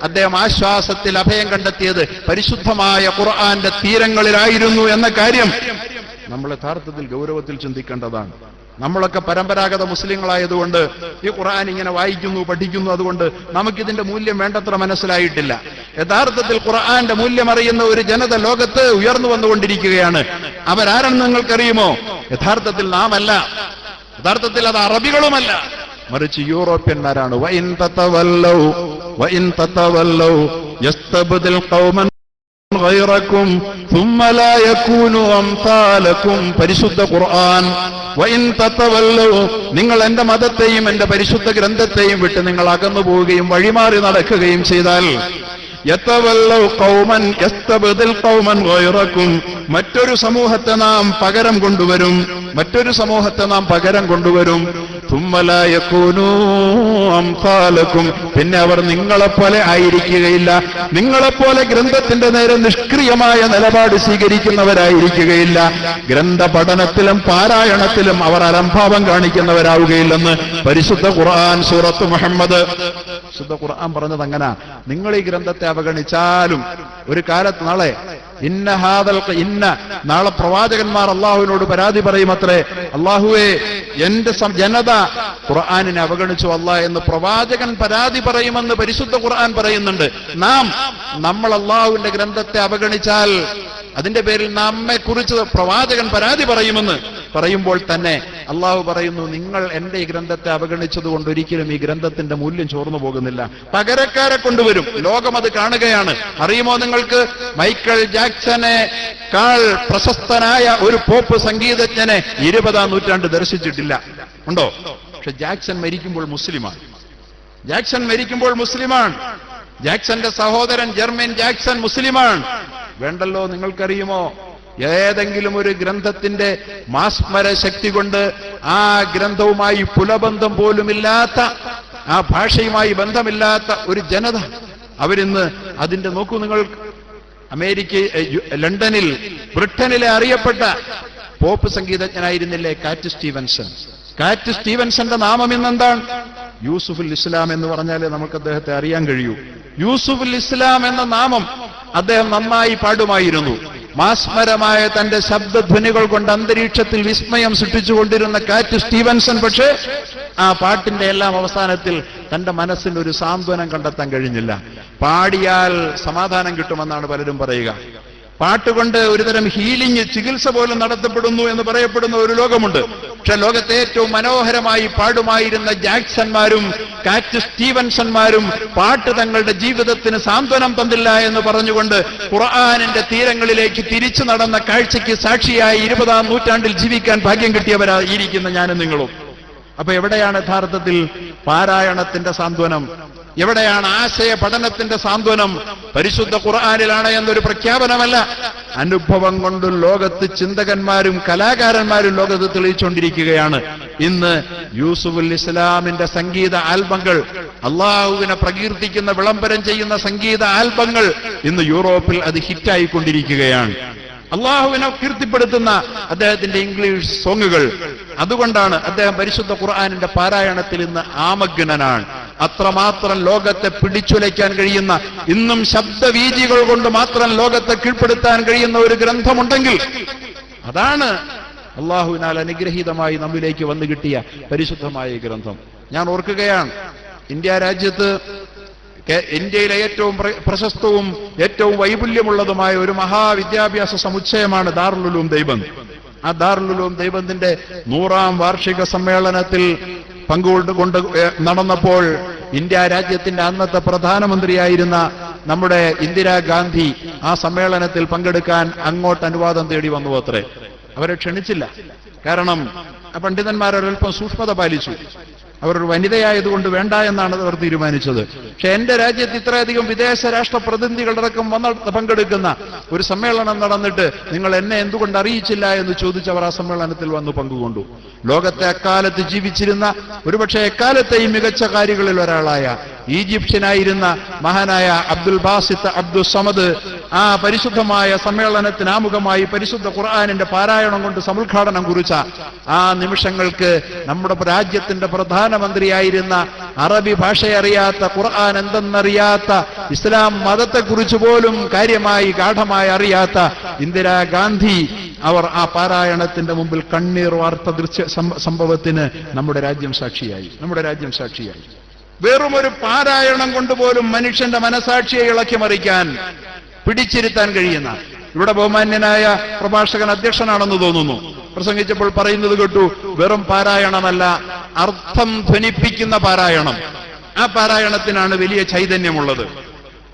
Speaker 2: അദ്ദേഹം ആശ്വാസത്തിൽ അഭയം കണ്ടെത്തിയത് പരിശുദ്ധമായ ഖുർആന്റെ തീരങ്ങളിലായിരുന്നു എന്ന കാര്യം നമ്മൾ യഥാർത്ഥത്തിൽ ഗൗരവത്തിൽ ചിന്തിക്കേണ്ടതാണ്. നമ്മളൊക്കെ പരമ്പരാഗത മുസ്ലിങ്ങളായതുകൊണ്ട് ഈ ഖുർആൻ ഇങ്ങനെ വായിക്കുന്നു, പഠിക്കുന്നു. അതുകൊണ്ട് നമുക്കിതിന്റെ മൂല്യം വേണ്ടത്ര മനസ്സിലായിട്ടില്ല. യഥാർത്ഥത്തിൽ ഖുർആന്റെ മൂല്യം അറിയുന്ന ഒരു ജനത ലോകത്ത് ഉയർന്നു വന്നുകൊണ്ടിരിക്കുകയാണ്. അവരാരെന്ന് നിങ്ങൾക്കറിയുമോ? യഥാർത്ഥത്തിൽ നാം അല്ല, യഥാർത്ഥത്തിൽ അത് അറബികളുമല്ല, മറിച്ച് യൂറോപ്യന്മാരാണ്. വഇൻ തതവല്ലൗ യസ്തബ്ദിൽ ഖൗമൻ ഗൈറക്കും ثم لا يكونوا أمثالكم. പരിശുദ്ധ ഖുർആൻ. വഇൻ തതവല്ലൗ, നിങ്ങൾ എന്റെ മതത്തെയും എന്റെ പരിശുദ്ധ ഗ്രന്ഥത്തെയും വിട്ട് നിങ്ങൾ അകന്നു പോവുകയും വഴിമാറി നടക്കുകയും ചെയ്താൽ, യതവല്ലൗ ഖൗമൻ യസ്തബ്ദിൽ ഖൗമൻ ഗൈറക്കും, മറ്റൊരു സമൂഹത്തെ നാം പകരം കൊണ്ടുവരും, മറ്റൊരു സമൂഹത്തെ നാം പകരം കൊണ്ടുവരും. ثم لا يكونوا أمثالكم, പിന്നെ അവർ നിങ്ങളെപ്പോലെ ആയിരിക്കുകയില്ല, നിങ്ങളെപ്പോലെ ഗ്രന്ഥത്തിന്റെ നേരെ നിഷ്ക്രിയമായ നിലപാട് സ്വീകരിക്കുന്നവരായിരിക്കുകയില്ല, ഗ്രന്ഥ പഠനത്തിലും പാരായണത്തിലും അവർ അലംഭാവം കാണിക്കുന്നവരാവുകയില്ലെന്ന് പരിശുദ്ധ ഖുർആൻ സൂറത്ത് മുഹമ്മദ്. പരിശുദ്ധ ഖുർആൻ പറഞ്ഞത് അങ്ങനെ, നിങ്ങൾ ഈ ഗ്രന്ഥത്തെ അവഗണിച്ചാലും ഒരു കാലത്ത് നാളെ പ്രവാചകന്മാർ അള്ളാഹുവിനോട് പരാതി പറയുമത്രേ, അള്ളാഹുവേ എന്റെ ജനത ഖുർആനിനെ അവഗണിച്ചു അല്ലാ എന്ന് പ്രവാചകൻ പരാതി പറയുമെന്ന് പരിശുദ്ധ ഖുർആൻ പറയുന്നുണ്ട്. നമ്മൾ അള്ളാഹുവിന്റെ ഗ്രന്ഥത്തെ അവഗണിച്ചാൽ അതിന്റെ പേരിൽ നമ്മെ കുറിച്ച് പ്രവാചകൻ പരാതി പറയുമെന്ന് പറയുമ്പോൾ തന്നെ അള്ളാഹു പറയുന്നു, നിങ്ങൾ എന്റെ ഈ ഗ്രന്ഥത്തെ അവഗണിച്ചതുകൊണ്ട് ഒരിക്കലും ഈ ഗ്രന്ഥത്തിന്റെ മൂല്യം ചോർന്നു പോകുന്നില്ല, പകരക്കാരെ കൊണ്ടുവരും. ലോകം അത് കാണുകയാണ്. അറിയുമോ നിങ്ങൾക്ക്, മൈക്കിൾ ജാക്സനെ കാൾ പ്രശസ്തനായ ഒരു പോപ്പ് സംഗീതജ്ഞനെ 20-ാം നൂറ്റാണ്ട് ദർശിച്ചിട്ടില്ല. ഉണ്ടോ? പക്ഷെ ജാക്സൺ മരിക്കുമ്പോൾ മുസ്ലിമാണ്. ജാക്സൺ മരിക്കുമ്പോൾ മുസ്ലിമാണ്. ജാക്സന്റെ സഹോദരൻ ജെർമൈൻ ജാക്സൺ മുസ്ലിമാണ്. വേണ്ടല്ലോ, നിങ്ങൾക്കറിയുമോ, ഏതെങ്കിലും ഒരു ഗ്രന്ഥത്തിന്റെ മാസ്മര ശക്തി കൊണ്ട് ആ ഗ്രന്ഥവുമായി പുലബന്ധം പോലുമില്ലാത്ത, ആ ഭാഷയുമായി ബന്ധമില്ലാത്ത ഒരു ജനത, അവരിന്ന് അതിന്റെ നോക്കൂ നിങ്ങൾ, ലണ്ടനിൽ ബ്രിട്ടനിലെ അറിയപ്പെട്ട പോപ്പ് സംഗീതജ്ഞനായിരുന്നില്ലേ കാറ്റ് സ്റ്റീവൻസൺ? കാറ്റ് സ്റ്റീവൻസന്റെ നാമം ഇന്നെന്താണ്? യൂസുഫുൽ ഇസ്ലാം എന്ന് പറഞ്ഞാലേ നമുക്ക് അദ്ദേഹത്തെ അറിയാൻ കഴിയൂ. യൂസുഫുൽ ഇസ്ലാം എന്ന നാമം അദ്ദേഹം നന്നായി പാടുമായിരുന്നു. മാസ്മരമായ തന്റെ ശബ്ദധ്വനികൾ കൊണ്ട് അന്തരീക്ഷത്തിൽ വിസ്മയം സൃഷ്ടിച്ചുകൊണ്ടിരുന്ന കാറ്റ് സ്റ്റീവൻസൺ, പക്ഷേ ആ പാട്ടിന്റെ എല്ലാം അവസാനത്തിൽ തന്റെ മനസ്സിന് ഒരു സാന്ത്വനം കണ്ടെത്താൻ കഴിഞ്ഞില്ല. പാടിയാൽ സമാധാനം കിട്ടുമെന്നാണ് പലരും പറയുക. പാട്ടുകൊണ്ട് ഒരുതരം ഹീലിംഗ് ചികിത്സ പോലും നടത്തപ്പെടുന്നു എന്ന് പറയപ്പെടുന്ന ഒരു ലോകമുണ്ട്. പക്ഷെ ലോകത്തെ ഏറ്റവും മനോഹരമായി പാടുമായിരുന്ന ജാക്സന്മാരും കാറ്റ് സ്റ്റീവൻസന്മാരും പാട്ട് തങ്ങളുടെ ജീവിതത്തിന് സാന്ത്വനം തന്നില്ല എന്ന് പറഞ്ഞുകൊണ്ട് ഖുർആനിന്റെ തീരങ്ങളിലേക്ക് തിരിച്ചു നടന്ന കാഴ്ചയ്ക്ക് സാക്ഷിയായി 20-ാം നൂറ്റാണ്ടിൽ ജീവിക്കാൻ ഭാഗ്യം കിട്ടിയവരായിരിക്കുന്ന ഞാനും നിങ്ങളും. അപ്പൊ എവിടെയാണ് യഥാർത്ഥത്തിൽ പാരായണത്തിന്റെ സാന്ത്വനം? എവിടെയാണ് ആശയ പഠനത്തിന്റെ സാന്ത്വനം? പരിശുദ്ധ ഖുർആനിലാണ് എന്നൊരു പ്രഖ്യാപനമല്ല, അനുഭവം കൊണ്ട് ലോകത്ത് ചിന്തകന്മാരും കലാകാരന്മാരും ലോകത്ത് തെളിയിച്ചുകൊണ്ടിരിക്കുകയാണ്. ഇന്ന് യൂസുഫുൽ ഇസ്ലാമിന്റെ സംഗീത ആൽബങ്ങൾ, അള്ളാഹുവിനെ പ്രകീർത്തിക്കുന്ന വിളംബരം ചെയ്യുന്ന സംഗീത ആൽബങ്ങൾ ഇന്ന് യൂറോപ്പിൽ അത് ഹിറ്റായിക്കൊണ്ടിരിക്കുകയാണ്. അള്ളാഹുവിനെ കീർത്തിപ്പെടുത്തുന്ന അദ്ദേഹത്തിന്റെ ഇംഗ്ലീഷ് സോങ്ങുകൾ. അതുകൊണ്ടാണ് അദ്ദേഹം പരിശുദ്ധ ഖുർആനിന്റെ പാരായണത്തിൽ ഇന്ന് ആമഗ്നനാണ്. അത്രമാത്രം ലോകത്തെ പിടിച്ചുലയ്ക്കാൻ കഴിയുന്ന, ഇന്നും ശബ്ദവീചികൾ കൊണ്ട് മാത്രം ലോകത്തെ കീഴ്പ്പെടുത്താൻ കഴിയുന്ന ഒരു ഗ്രന്ഥമുണ്ടെങ്കിൽ അതാണ് അള്ളാഹുവിനാൽ അനുഗ്രഹീതമായി നമ്മിലേക്ക് വന്നു കിട്ടിയ പരിശുദ്ധമായ ഗ്രന്ഥം. ഞാൻ ഓർക്കുകയാണ്, ഇന്ത്യ രാജ്യത്ത് ഇന്ത്യയിലെ ഏറ്റവും പ്രശസ്തവും ഏറ്റവും വൈപുല്യമുള്ളതുമായ ഒരു മഹാവിദ്യാഭ്യാസ സമുച്ചയമാണ് ദാറുൽ ഉലൂം ദൈബന്ദ്. ആ ദാറുൽ ഉലൂം ദൈബന്ദിന്റെ 100-ാം വാർഷിക സമ്മേളനത്തിൽ പങ്കുകൊണ്ട് നടന്നപ്പോൾ ഇന്ത്യ രാജ്യത്തിന്റെ അന്നത്തെ പ്രധാനമന്ത്രിയായിരുന്ന നമ്മുടെ ഇന്ദിരാഗാന്ധി ആ സമ്മേളനത്തിൽ പങ്കെടുക്കാൻ അങ്ങോട്ട് അനുവാദം തേടി വന്നു അത്രേ. അവരെ ക്ഷണിച്ചില്ല. കാരണം പണ്ഡിതന്മാരൊരൽപ്പം സൂക്ഷ്മത പാലിച്ചു. അവരൊരു വനിതയായതുകൊണ്ട് വേണ്ട എന്നാണ് അവർ തീരുമാനിച്ചത്. പക്ഷെ എന്റെ രാജ്യത്ത് ഇത്രയധികം വിദേശ രാഷ്ട്ര പ്രതിനിധികളടക്കം പങ്കെടുക്കുന്ന ഒരു സമ്മേളനം നടന്നിട്ട് നിങ്ങൾ എന്നെ എന്തുകൊണ്ട് അറിയിച്ചില്ല എന്ന് ചോദിച്ചവർ ആ സമ്മേളനത്തിൽ വന്നു പങ്കുകൊണ്ടു. ലോകത്തെ അക്കാലത്ത് ജീവിച്ചിരുന്ന, ഒരുപക്ഷെ എക്കാലത്തെയും മികച്ച കാര്യങ്ങളിൽ ഒരാളായ ഈജിപ്ഷ്യനായിരുന്ന മഹാനായ അബ്ദുൽ ബാസിത്ത് അബ്ദുൽ സമദ് ആ പരിശുദ്ധമായ സമ്മേളനത്തിന് ആമുഖമായി പരിശുദ്ധ ഖുർആനിന്റെ പാരായണം കൊണ്ട് സമുദ്ഘാടനം കുറിച്ച ആ നിമിഷങ്ങൾക്ക് നമ്മുടെ രാജ്യത്തിന്റെ പ്രധാനമന്ത്രിയായിരുന്ന, അറബി ഭാഷയറിയാത്ത, ഖുർആൻ എന്തെന്നറിയാത്ത, ഇസ്ലാം മതത്തെക്കുറിച്ച് പോലും കാര്യമായി ഗാഠമായി അറിയാത്ത ഇന്ദിരാഗാന്ധി അവർ ആ പാരായണത്തിന്റെ മുമ്പിൽ കണ്ണീർ വാർത്ത ദൃശ്യ സംഭവത്തിന് നമ്മുടെ രാജ്യം സാക്ഷിയായി. വെറുമൊരു പാരായണം കൊണ്ടുപോലും മനുഷ്യന്റെ മനസാക്ഷിയെ ഇളക്കി മറിക്കാൻ, പിടിച്ചിരുത്താൻ കഴിയുന്ന, ഇവിടെ ബഹുമാന്യനായ പ്രഭാഷകൻ അധ്യക്ഷനാണെന്ന് തോന്നുന്നു, പ്രസംഗിച്ചപ്പോൾ പറയുന്നത് കേട്ടു, വെറും പാരായണമല്ല, അർത്ഥം ധ്വനിപ്പിക്കുന്ന പാരായണം. ആ പാരായണത്തിനാണ് വലിയ ചൈതന്യമുള്ളത്.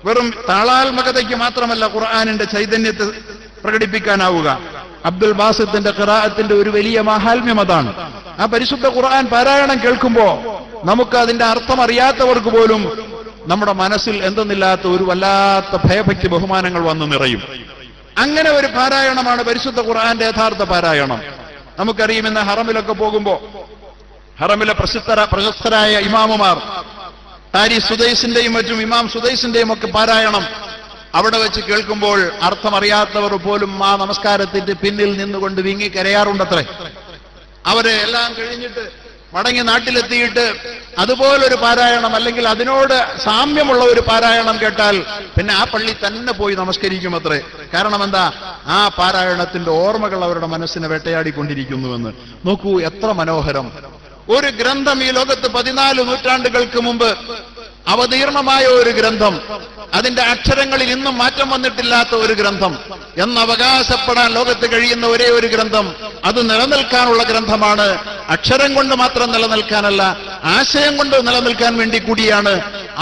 Speaker 2: വെറും താളാത്മകതയ്ക്ക് മാത്രമല്ല ഖുർആനിന്റെ ചൈതന്യത്തെ പ്രകടിപ്പിക്കാനാവുക. അബ്ദുൽ ബാസിത്തിന്റെ ഖിറാഅത്തിന്റെ ഒരു വലിയ മാഹാത്മ്യം അതാണ്. ആ പരിശുദ്ധ ഖുർആൻ പാരായണം കേൾക്കുമ്പോ നമുക്ക് അതിന്റെ അർത്ഥം അറിയാത്തവർക്ക് പോലും നമ്മുടെ മനസ്സിൽ എന്തെന്നില്ലാത്ത ഒരു വല്ലാത്ത ഭയഭക്തി ബഹുമാനങ്ങൾ വന്നു നിറയും. അങ്ങനെ ഒരു പാരായണമാണ് പരിശുദ്ധ ഖുർആന്റെ യഥാർത്ഥ പാരായണം. നമുക്കറിയുമെന്ന് ഹറമിലൊക്കെ പോകുമ്പോ ഹറമിലെ പ്രശസ്തരായ ഇമാമുമാർ താരി സുദൈസിന്റെയും മറ്റും ഇമാം സുദൈസിന്റെയും ഒക്കെ പാരായണം അവിടെ വെച്ച് കേൾക്കുമ്പോൾ അർത്ഥമറിയാത്തവർ പോലും ആ നമസ്കാരത്തിന്റെ പിന്നിൽ നിന്നുകൊണ്ട് വിങ്ങി കരയാറുണ്ടത്രേ. അവരെ എല്ലാം കഴിഞ്ഞിട്ട് മടങ്ങി നാട്ടിലെത്തിയിട്ട് അതുപോലൊരു പാരായണം അല്ലെങ്കിൽ അതിനോട് സാമ്യമുള്ള ഒരു പാരായണം കേട്ടാൽ പിന്നെ ആ പള്ളി തന്നെ പോയി നമസ്കരിക്കുമത്രേ. കാരണം എന്താ? ആ പാരായണത്തിന്റെ ഓർമ്മകൾ അവരുടെ മനസ്സിനെ വേട്ടയാടിക്കൊണ്ടിരിക്കുന്നുവെന്ന്. നോക്കൂ, എത്ര മനോഹരം ഒരു ഗ്രന്ഥം! ഈ ലോകത്ത് 14 നൂറ്റാണ്ടുകൾക്ക് മുമ്പ് അവതീർണമായ ഒരു ഗ്രന്ഥം, അതിന്റെ അക്ഷരങ്ങളിൽ ഇന്നും മാറ്റം വന്നിട്ടില്ലാത്ത ഒരു ഗ്രന്ഥം എന്നവകാശപ്പെടാൻ ലോകത്ത് കഴിയുന്ന ഒരേ ഒരു ഗ്രന്ഥം, അത് നിലനിൽക്കാനുള്ള ഗ്രന്ഥമാണ്. അക്ഷരം കൊണ്ട് മാത്രം നിലനിൽക്കാനല്ല, ആശയം കൊണ്ട് നിലനിൽക്കാൻ വേണ്ടി കൂടിയാണ്.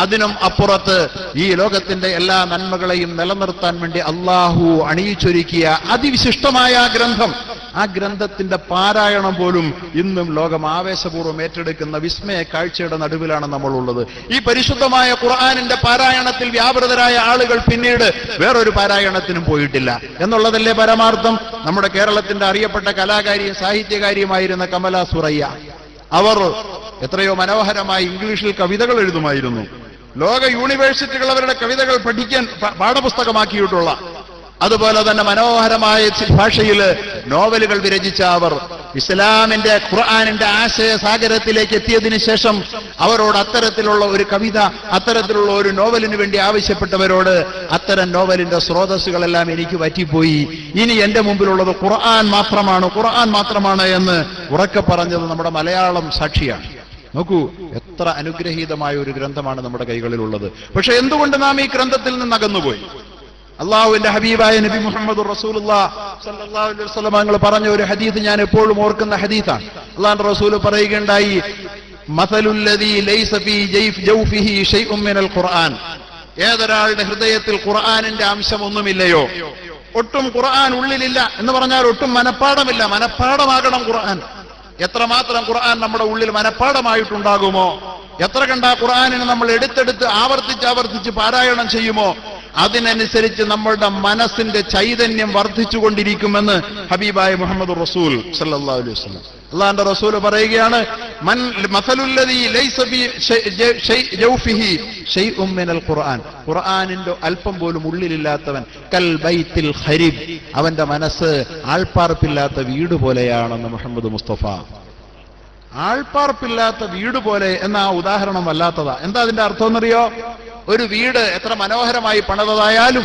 Speaker 2: അതിനും അപ്പുറത്ത് ഈ ലോകത്തിന്റെ എല്ലാ നന്മകളെയും നിലനിർത്താൻ വേണ്ടി അള്ളാഹു അണിയിച്ചൊരുക്കിയ അതിവിശിഷ്ടമായ ആ ഗ്രന്ഥം, ആ ഗ്രന്ഥത്തിന്റെ പാരായണം പോലും ഇന്നും ലോകം ആവേശപൂർവ്വം ഏറ്റെടുക്കുന്ന വിസ്മയ കാഴ്ചയുടെ നടുവിലാണ് നമ്മളുള്ളത്. ഈ പരിശുദ്ധമായ ഖുർആനിന്റെ പാരായണത്തിൽ വ്യാപൃതരായ ആളുകൾ പിന്നീട് വേറൊരു പാരായണത്തിനും പോയിട്ടില്ല എന്നുള്ളതല്ലേ പരമാർത്ഥം. നമ്മുടെ കേരളത്തിന്റെ അറിയപ്പെട്ട കലാകാരിയും സാഹിത്യകാരിയുമായിരുന്ന കമല സുറയ്യ, അവർ എത്രയോ മനോഹരമായി ഇംഗ്ലീഷിൽ കവിതകൾ എഴുതുമായിരുന്നു. ലോക യൂണിവേഴ്സിറ്റികൾ അവരുടെ കവിതകൾ പഠിക്കാൻ പാഠപുസ്തകമാക്കിയിട്ടുള്ള, അതുപോലെ തന്നെ മനോഹരമായ ഭാഷയിൽ നോവലുകൾ വിരചിച്ച അവർ ഇസ്ലാമിന്റെ ഖുർആനിന്റെ ആശയ സാഗരത്തിലേക്ക് എത്തിയതിനു ശേഷം അവരോട് അത്തരത്തിലുള്ള ഒരു കവിത, അത്തരത്തിലുള്ള ഒരു നോവലിന് വേണ്ടി ആവശ്യപ്പെട്ടവരോട് അത്തരം നോവലിന്റെ സ്രോതസ്സുകളെല്ലാം എനിക്ക് പറ്റിപ്പോയി, ഇനി എന്റെ മുമ്പിലുള്ളത് ഖുർആൻ മാത്രമാണ് എന്ന് ഉറക്കെ പറഞ്ഞത് നമ്മുടെ മലയാളം സാക്ഷിയാണ്. നോക്കൂ, എത്ര അനുഗ്രഹീതമായ ഒരു ഗ്രന്ഥമാണ് നമ്മുടെ കൈകളിലുള്ളത്. പക്ഷെ എന്തുകൊണ്ട് നാം ഈ ഗ്രന്ഥത്തിൽ നിന്ന് അകന്നുപോയി? അള്ളാഹുവിന്റെ ഹബീബായ നബി മുഹമ്മദ് റസൂലുള്ളാഹി സ്വല്ലല്ലാഹു അലൈഹി വസല്ലം തങ്ങൾ പറഞ്ഞ ഒരു ഹദീസ് ഞാൻ എപ്പോഴും ഓർക്കുന്ന ഹദീസാണ്. അള്ളാഹുവിന്റെ റസൂൽ പറയുകയുണ്ടായി, മസലുൽ ലദീ ലൈസ ഫീ ജൗഫിഹി ശൈഉൻ മിനൽ ഖുർആൻ, ഏതൊരാളുടെ ഹൃദയത്തിൽ ഖുർആനിന്റെ അംശം ഒന്നുമില്ലയോ, ഒട്ടും ഖുർആൻ ഉള്ളിലില്ല എന്ന് പറഞ്ഞാൽ ഒട്ടും മനഃപ്പാടമില്ല. മനഃപ്പാടമാകണം ഖുർആൻ. എത്രമാത്രം ഖുർആൻ നമ്മുടെ ഉള്ളിൽ മനഃപ്പാടമായിട്ടുണ്ടാകുമോ, എത്ര കണ്ട ഖുർആനിനെ നമ്മൾ എടുത്തെടുത്ത് ആവർത്തിച്ച് പാരായണം ചെയ്യുമോ, അതിനനുസരിച്ച് നമ്മളുടെ മനസ്സിന്റെ ചൈതന്യം വർദ്ധിച്ചുകൊണ്ടിരിക്കുമെന്ന് ഹബീബായ മുഹമ്മദ് റസൂൽ സല്ലല്ലാഹു അലൈഹി വസല്ലം. അല്ലാഹുവിന്റെ റസൂൽ പറയുകയാണ്, മസലുല്ലദീ ലൈസ ഫീ ജൗഫിഹി ശൈഉൻ മിനൽ ഖുർആൻ, ഖുർആനിന്റെ അല്പം പോലും ഉള്ളിലില്ലാത്തവൻ കൽ ബൈത്തിൽ ഖരീബ്, അവന്റെ മനസ്സ് ആൾപ്പാർപ്പില്ലാത്ത വീട് പോലെയാണെന്ന് മുഹമ്മദ് മുസ്തഫ. ആൾപ്പാർപ്പില്ലാത്ത വീട് പോലെ എന്ന ആ ഉദാഹരണം വല്ലാത്തതാ. എന്താ അതിന്റെ അർത്ഥം എന്നറിയോ? ഒരു വീട് എത്ര മനോഹരമായി പണിതതായാലും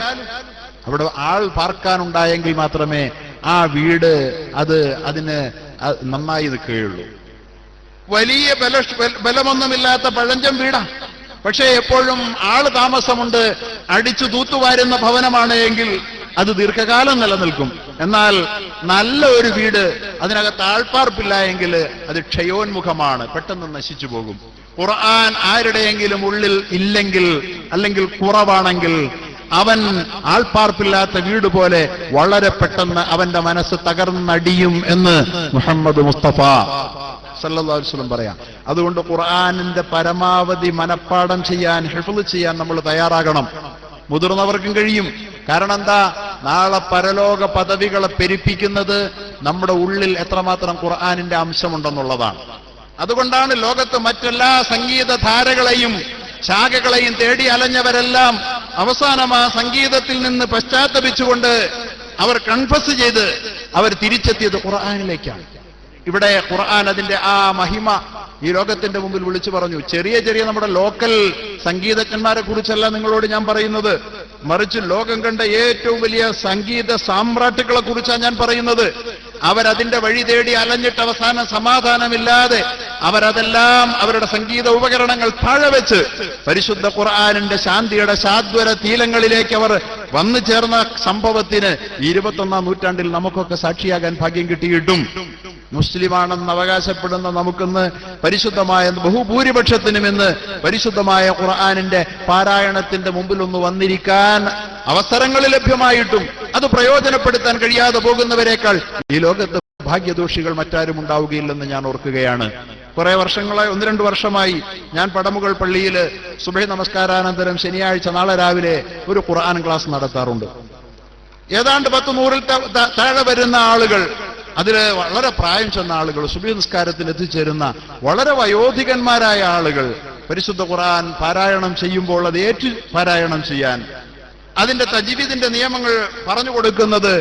Speaker 2: അവിടെ ആൾ പാർക്കാനുണ്ടായെങ്കിൽ മാത്രമേ ആ വീട് അതിന് നന്നായി നിൽക്കുകയുള്ളൂ. വലിയ ബലമൊന്നുമില്ലാത്ത പഴഞ്ചൻ വീടാ, പക്ഷേ എപ്പോഴും ആള് താമസമുണ്ട്, അടിച്ചു തൂത്തുവാരുന്ന ഭവനമാണ് എങ്കിൽ അത് ദീർഘകാലം നിലനിൽക്കും. എന്നാൽ നല്ല ഒരു വീട്, അതിനകത്ത് ആൾപ്പാർപ്പില്ല എങ്കിൽ അത് ക്ഷയോന്മുഖമാണ്, പെട്ടെന്ന് നശിച്ചു പോകും. ഖുർആൻ ആരുടെയെങ്കിലും ഉള്ളിൽ ഇല്ലെങ്കിൽ അല്ലെങ്കിൽ കുറവാണെങ്കിൽ അവൻ ആൾപ്പാർപ്പില്ലാത്ത വീട് പോലെ വളരെ പെട്ടെന്ന് അവന്റെ മനസ്സ് തകർന്നടിയും എന്ന് മുഹമ്മദ് മുസ്തഫ സല്ലല്ലാഹു അലൈഹി വസല്ലം പറയാം. അതുകൊണ്ട് ഖുർആനിന്റെ പരമാവധി മനഃപ്പാഠം ചെയ്യാൻ, ഹിഫ്ള് ചെയ്യാൻ നമ്മൾ തയ്യാറാകണം. മുതിർന്നവർക്കും കഴിയും. കാരണം എന്താ? നാളെ പരലോക പദവികളെ പെരുപ്പിക്കുന്നത് നമ്മുടെ ഉള്ളിൽ എത്രമാത്രം ഖുർആനിന്റെ അംശമുണ്ടെന്നുള്ളതാണ്. അതുകൊണ്ടാണ് ലോകത്ത് മറ്റെല്ലാ സംഗീത ധാരകളെയും ശാഖകളെയും തേടി അലഞ്ഞവരെല്ലാം അവസാനം ആ സംഗീതത്തിൽ നിന്ന് പശ്ചാത്തപിച്ചുകൊണ്ട് അവർ കൺഫസ് ചെയ്ത് അവർ തിരിച്ചെത്തിയത് ഖുർആനിലേക്കാണ്. ഇവിടെ ഖുർആൻ അതിന്റെ ആ മഹിമ ഈ ലോകത്തിന്റെ മുമ്പിൽ വിളിച്ചു പറഞ്ഞു. ചെറിയ ചെറിയ നമ്മുടെ ലോക്കൽ സംഗീതജ്ഞന്മാരെ കുറിച്ചല്ല നിങ്ങളോട് ഞാൻ പറയുന്നത്, മറിച്ച് ലോകം കണ്ട ഏറ്റവും വലിയ സംഗീത സാമ്രാട്ടുക്കളെ കുറിച്ചാണ് ഞാൻ പറയുന്നത്. അവരതിന്റെ വഴി തേടി അലഞ്ഞിട്ട് അവസാനം സമാധാനമില്ലാതെ അവരതെല്ലാം അവരുടെ സംഗീത ഉപകരണങ്ങൾ താഴെ വെച്ച് പരിശുദ്ധ ഖുർആനിന്റെ ശാന്തിയുടെ ശാദ്വര തീലങ്ങളിലേക്ക് അവർ വന്നു ചേർന്ന സംഭവത്തിന് 21-ാം നൂറ്റാണ്ടിൽ നമുക്കൊക്കെ സാക്ഷിയാകാൻ ഭാഗ്യം കിട്ടിയിട്ടും മുസ്ലിമാണെന്ന് അവകാശപ്പെടുന്ന നമുക്കിന്ന് പരിശുദ്ധമായ ബഹുഭൂരിപക്ഷത്തിനും ഇന്ന് പരിശുദ്ധമായ ഖുർആനിന്റെ പാരായണത്തിന്റെ മുമ്പിലൊന്ന് വന്നിരിക്കാൻ അവസരങ്ങൾ ലഭ്യമായിട്ടും അത് പ്രയോജനപ്പെടുത്താൻ കഴിയാതെ പോകുന്നവരെക്കാൾ ഈ ലോകത്ത് ഭാഗ്യദോഷികൾ മറ്റാരും ഉണ്ടാവുകയില്ലെന്ന് ഞാൻ ഓർക്കുകയാണ്. കുറെ വർഷങ്ങളായി 1-2 വർഷമായി ഞാൻ പടമുകൾ പള്ളിയിൽ സുബഹി നമസ്കാരാനന്തരം ശനിയാഴ്ച നാളെ രാവിലെ ഒരു ഖുർആൻ ക്ലാസ് നടത്താറുണ്ട്. ഏതാണ്ട് 10-100-ൽ താഴെ വരുന്ന ആളുകൾ, അതില് വളരെ പ്രായം ചെന്ന ആളുകൾ, സുബഹി നിസ്കാരത്തിന് എത്തിച്ചേരുന്ന വളരെ വയോധികന്മാരായ ആളുകൾ പരിശുദ്ധ ഖുർആൻ പാരായണം ചെയ്യുമ്പോൾ അത് ഏറ്റു പാരായണം ചെയ്യാൻ, അതിന്റെ തജ്വീദിന്റെ നിയമങ്ങൾ പറഞ്ഞു കൊടുക്കുന്നത്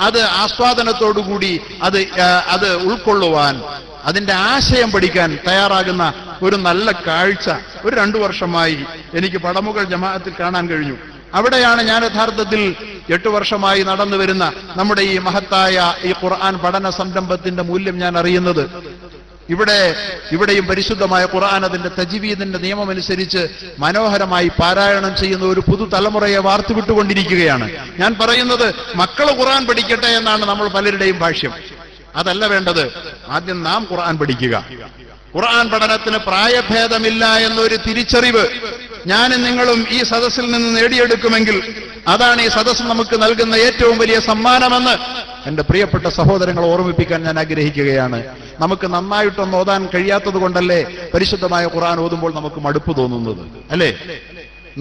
Speaker 2: അത് ആസ്വാദനത്തോടുകൂടി അത് ഉൾക്കൊള്ളുവാൻ, അതിന്റെ ആശയം പഠിക്കാൻ തയ്യാറാകുന്ന ഒരു നല്ല കാഴ്ച ഒരു 2 വർഷമായി എനിക്ക് പടമുകൾ ജമാഅത്തിൽ കാണാൻ കഴിഞ്ഞു. അവിടെയാണ് ഞാൻ യഥാർത്ഥത്തിൽ 8 വർഷമായി നടന്നു വരുന്ന നമ്മുടെ ഈ മഹത്തായ ഈ ഖുർആൻ പഠന സംരംഭത്തിന്റെ മൂല്യം ഞാൻ അറിയുന്നത്. ഇവിടെയും പരിശുദ്ധമായ ഖുർആൻ അതിന്റെ തജ്വീദിന്റെ നിയമമനുസരിച്ച് മനോഹരമായി പാരായണം ചെയ്യുന്ന ഒരു പുതുതലമുറയെ വാർത്തുവിട്ടുകൊണ്ടിരിക്കുകയാണ്. ഞാൻ പറയുന്നത് മക്കൾ ഖുർആൻ പഠിക്കട്ടെ എന്നാണ് നമ്മൾ പലരുടെയും ഭാഷ്യം. അതല്ല വേണ്ടത്. ആദ്യം നാം ഖുർആൻ പഠിക്കുക. ഖുർആൻ പഠനത്തിന് പ്രായഭേദമില്ല എന്നൊരു തിരിച്ചറിവ് ഞാനും നിങ്ങളും ഈ സദസ്സിൽ നിന്ന് നേടിയെടുക്കുമെങ്കിൽ അതാണ് ഈ സദസ്സ് നമുക്ക് നൽകുന്ന ഏറ്റവും വലിയ സമ്മാനമെന്ന് എന്റെ പ്രിയപ്പെട്ട സഹോദരങ്ങളെ ഓർമ്മിപ്പിക്കാൻ ഞാൻ ആഗ്രഹിക്കുകയാണ്. നമുക്ക് നന്നായിട്ടൊന്ന് ഓതാൻ കഴിയാത്തത് കൊണ്ടല്ലേ പരിശുദ്ധമായ ഖുർആൻ ഓതുമ്പോൾ നമുക്ക് മടുപ്പ് തോന്നുന്നത്, അല്ലേ?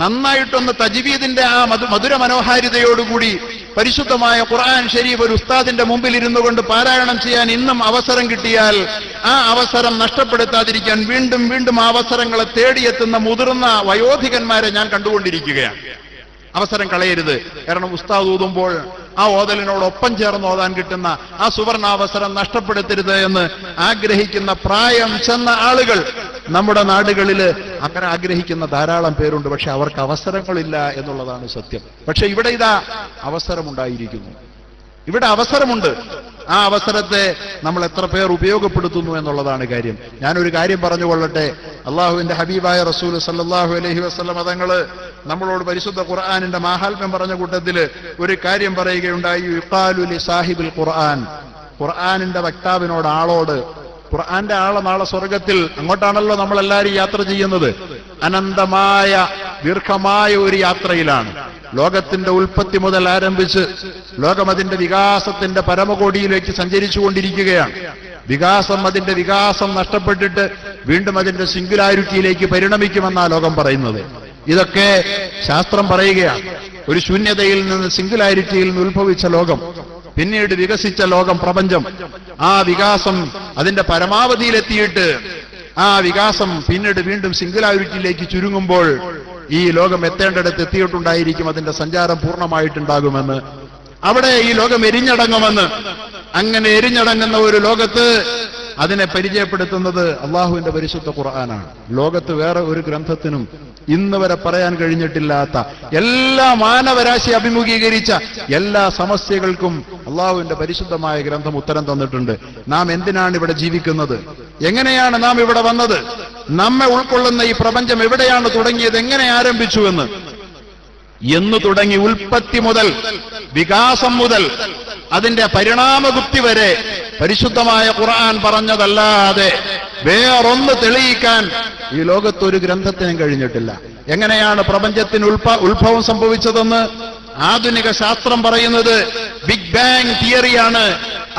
Speaker 2: നന്നായിട്ടൊന്ന് തജ്വീദിന്റെ ആ മധുര മനോഹാരിതയോടുകൂടി പരിശുദ്ധമായ ഖുർആൻ ശരീഫ് ഒരു ഉസ്താദിന്റെ മുമ്പിൽ ഇരുന്നു കൊണ്ട് പാരായണം ചെയ്യാൻ ഇന്നും അവസരം കിട്ടിയാൽ ആ അവസരം നഷ്ടപ്പെടുത്താതിരിക്കാൻ വീണ്ടും വീണ്ടും ആ അവസരങ്ങളെ തേടിയെത്തുന്ന മുതിർന്ന വയോധികന്മാരെ ഞാൻ കണ്ടുകൊണ്ടിരിക്കുകയാണ്. അവസരം കളയരുത്. കാരണം ഉസ്താദ് ഊതുമ്പോൾ ആ ഓതലിനോടൊപ്പം ചേർന്ന് ഓതാൻ കിട്ടുന്ന ആ സുവർണാവസരം നഷ്ടപ്പെടുത്തരുത് എന്ന് ആഗ്രഹിക്കുന്ന പ്രായം ചെന്ന ആളുകൾ നമ്മുടെ നാടുകളിൽ അങ്ങനെ ആഗ്രഹിക്കുന്ന ധാരാളം പേരുണ്ട്. പക്ഷെ അവർക്ക് അവസരങ്ങളില്ല എന്നുള്ളതാണ് സത്യം. പക്ഷെ ഇവിടെ ഇതാ അവസരമുണ്ടായിരിക്കുന്നു. ഇവിടെ അവസരമുണ്ട്. ആ അവസരത്തെ നമ്മൾ എത്ര പേർ ഉപയോഗപ്പെടുത്തുന്നു എന്നുള്ളതാണ് കാര്യം. ഞാനൊരു കാര്യം പറഞ്ഞുകൊള്ളട്ടെ. അള്ളാഹുവിന്റെ ഹബീബായ റസൂൽ സല്ലല്ലാഹു അലൈഹി വസല്ലം തങ്ങള് നമ്മളോട് പരിശുദ്ധ ഖുർആനിന്റെ മാഹാത്മ്യം പറഞ്ഞ കൂട്ടത്തില് ഒരു കാര്യം പറയുകയുണ്ടായി. യുഖാലു ലി സാഹിബിൽ ഖുർആൻ, ഖുർആനിന്റെ വക്താവിനോട്, ആളോട്. ഖുർആന്റെ ആളെ നാളെ സ്വർഗത്തിൽ അങ്ങോട്ടാണല്ലോ നമ്മളെല്ലാവരും യാത്ര ചെയ്യുന്നത്. അനന്തമായ ദീർഘമായ ഒരു യാത്രയിലാണ്. ലോകത്തിന്റെ ഉൽപ്പത്തി മുതൽ ആരംഭിച്ച് ലോകം അതിന്റെ വികാസത്തിന്റെ പരമകോടിയിലേക്ക് സഞ്ചരിച്ചുകൊണ്ടിരിക്കുകയാണ്. അതിന്റെ വികാസം നഷ്ടപ്പെട്ടിട്ട് വീണ്ടും അതിന്റെ സിംഗുലാരിറ്റിയിലേക്ക് പരിണമിക്കുമെന്നാ ലോകം പറയുന്നത്. ഇതൊക്കെ ശാസ്ത്രം പറയുകയാണ്. ഒരു ശൂന്യതയിൽ നിന്ന് സിംഗുലാരിറ്റിയിൽ നിന്ന് ഉത്ഭവിച്ച ലോകം, പിന്നീട് വികസിച്ച ലോകം, പ്രപഞ്ചം, ആ വികാസം അതിന്റെ പരമാവധിയിലെത്തിയിട്ട് ആ വികാസം പിന്നീട് വീണ്ടും സിംഗുലാരിറ്റിയിലേക്ക് ചുരുങ്ങുമ്പോൾ ഈ ലോകം എത്തേണ്ടിടത്ത് എത്തിയിട്ടുണ്ടായിരിക്കും. അതിന്റെ സഞ്ചാരം പൂർണ്ണമായിട്ടുണ്ടാകുമെന്ന്, അവിടെ ഈ ലോകം എരിഞ്ഞടങ്ങുമെന്ന്. അങ്ങനെ എരിഞ്ഞടങ്ങുന്ന ഒരു ലോകത്ത് അതിനെ പരിചയപ്പെടുത്തുന്നത് അള്ളാഹുവിന്റെ പരിശുദ്ധ ഖുർആനാണ്. ലോകത്ത് വേറെ ഒരു ഗ്രന്ഥത്തിനും ഇന്ന് വരെ പറയാൻ കഴിഞ്ഞിട്ടില്ലാത്ത, എല്ലാ മാനവരാശി അഭിമുഖീകരിച്ച എല്ലാ സമസ്യകൾക്കും അള്ളാഹുവിന്റെ പരിശുദ്ധമായ ഗ്രന്ഥം ഉത്തരം തന്നിട്ടുണ്ട്. നാം എന്തിനാണ് ഇവിടെ ജീവിക്കുന്നത്? എങ്ങനെയാണ് നാം ഇവിടെ വന്നത്? നമ്മെ ഉൾക്കൊള്ളുന്ന ഈ പ്രപഞ്ചം എവിടെയാണ് തുടങ്ങിയത്? എങ്ങനെ ആരംഭിച്ചുവെന്ന് എന്ന് തുടങ്ങി ഉൽപ്പത്തി മുതൽ, വികാസം മുതൽ, അതിന്റെ പരിണാമഗുപ്തി വരെ പരിശുദ്ധമായ ഖുർആൻ പറഞ്ഞതല്ലാതെ വേറൊന്ന് തെളിയിക്കാൻ ഈ ലോകത്തൊരു ഗ്രന്ഥത്തിനും കഴിഞ്ഞിട്ടില്ല. എങ്ങനെയാണ് പ്രപഞ്ചത്തിന് ഉത്ഭവം സംഭവിച്ചതെന്ന് ആധുനിക ശാസ്ത്രം പറയുന്നത് ബിഗ് ബാങ് തിയറിയാണ്.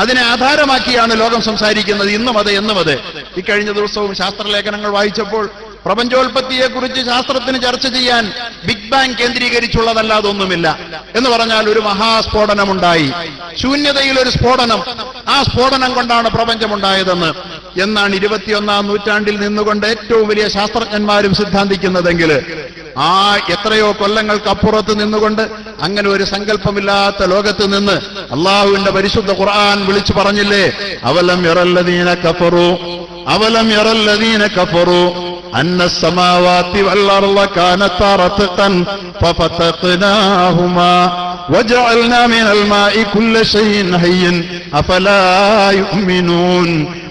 Speaker 2: അതിനെ ആധാരമാക്കിയാണ് ലോകം സംസാരിക്കുന്നത്. എന്നും അത്. ഇക്കഴിഞ്ഞ ദിവസവും ശാസ്ത്രലേഖനങ്ങൾ വായിച്ചപ്പോൾ പ്രപഞ്ചോൽപത്തിയെക്കുറിച്ച് ശാസ്ത്രത്തിന് ചർച്ച ചെയ്യാൻ ബിഗ് ബാങ് കേന്ദ്രീകരിച്ചുള്ളതല്ലാതെ ഒന്നുമില്ല. എന്ന് പറഞ്ഞാൽ ഒരു മഹാസ്ഫോടനമുണ്ടായി, ശൂന്യതയിൽ ഒരു സ്ഫോടനം. ആ സ്ഫോടനം കൊണ്ടാണ് പ്രപഞ്ചമുണ്ടായതെന്ന് എന്നാണ് 21-ാം നൂറ്റാണ്ടിൽ നിന്നുകൊണ്ട് ഏറ്റവും വലിയ ശാസ്ത്രജ്ഞന്മാരും സിദ്ധാന്തിക്കുന്നതെങ്കിൽ, ആ എത്രയോ കൊല്ലങ്ങൾക്കപ്പുറത്ത് നിന്നുകൊണ്ട് അങ്ങനെ ഒരു സങ്കല്പമില്ലാത്ത ലോകത്ത് നിന്ന് അള്ളാഹുവിന്റെ പരിശുദ്ധ ഖുർആൻ വിളിച്ചു പറഞ്ഞില്ലേ, അവലം യറല്ലദീന കഫറു അവലം യറല്ലദീന കഫറു അന്ന السماوات والأرض كانتا رتقا ففتقناهما وجعلنا من الماء كل شيء حي أفلا يؤمنون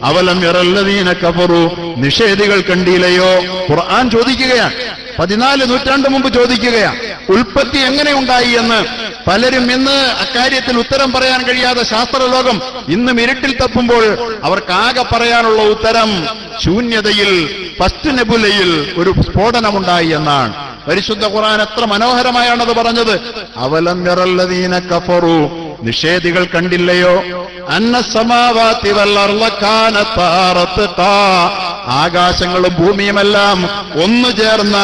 Speaker 2: അവലം യറല്ലദീന കഫറു നിഷേധികൾ കണ്ടില്ലയോ? ഖുർആൻ ചോദിക്കുകയാണ്, 14 നൂറ്റാണ്ട് മുമ്പ് ചോദിക്കുകയാണ്, ഉൽപ്പത്തി എങ്ങനെ ഉണ്ടായി എന്ന്. പലരും ഇന്ന് അക്കാര്യത്തിൽ ഉത്തരം പറയാൻ കഴിയാതെ ശാസ്ത്രലോകം ഇന്നും ഇരുട്ടിൽ തപ്പുമ്പോൾ അവർക്കാകെ പറയാനുള്ള ഉത്തരം ശൂന്യതയിൽ, ഫസ്റ്റ് നെബുലയിൽ ഒരു സ്ഫോടനമുണ്ടായി എന്നാണ്. പരിശുദ്ധ ഖുർആൻ എത്ര മനോഹരമായാണത് പറഞ്ഞത്. അവലം യറല്ലദീന കഫറു നിഷേധികൾ കണ്ടില്ലയോ? അന്ന സമാവാതി വൽ അർള കാനതാ റത്ഖാ ആകാശങ്ങളും ഭൂമിയുമെല്ലാം ഒന്നു ചേർന്ന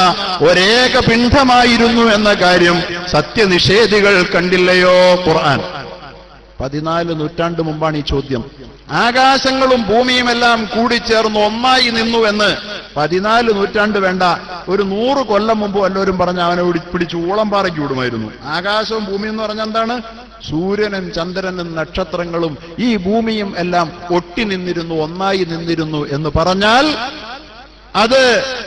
Speaker 2: ഒരേക പിണ്ഡമായിരുന്നു എന്ന കാര്യം സത്യനിഷേധികൾ കണ്ടില്ലയോ? ഖുർആൻ 14 നൂറ്റാണ്ട് മുമ്പാണ് ഈ ചോദ്യം. ആകാശങ്ങളും ഭൂമിയുമെല്ലാം കൂടിച്ചേർന്ന് ഒന്നായി നിന്നു എന്ന് 14 നൂറ്റാണ്ട് വേണ്ട, ഒരു 100 കൊല്ലം മുമ്പ് വല്ലവരും പറഞ്ഞ അവനെ പിടിച്ച് ഊളംപാറയ്ക്ക് വിടുമായിരുന്നു. ആകാശവും ഭൂമിയും എന്ന് പറഞ്ഞാൽ എന്താണ്? സൂര്യനും ചന്ദ്രനും നക്ഷത്രങ്ങളും ഈ ഭൂമിയും എല്ലാം ഒട്ടി നിന്നിരുന്നു, ഒന്നായി നിന്നിരുന്നു എന്ന് പറഞ്ഞാൽ അത്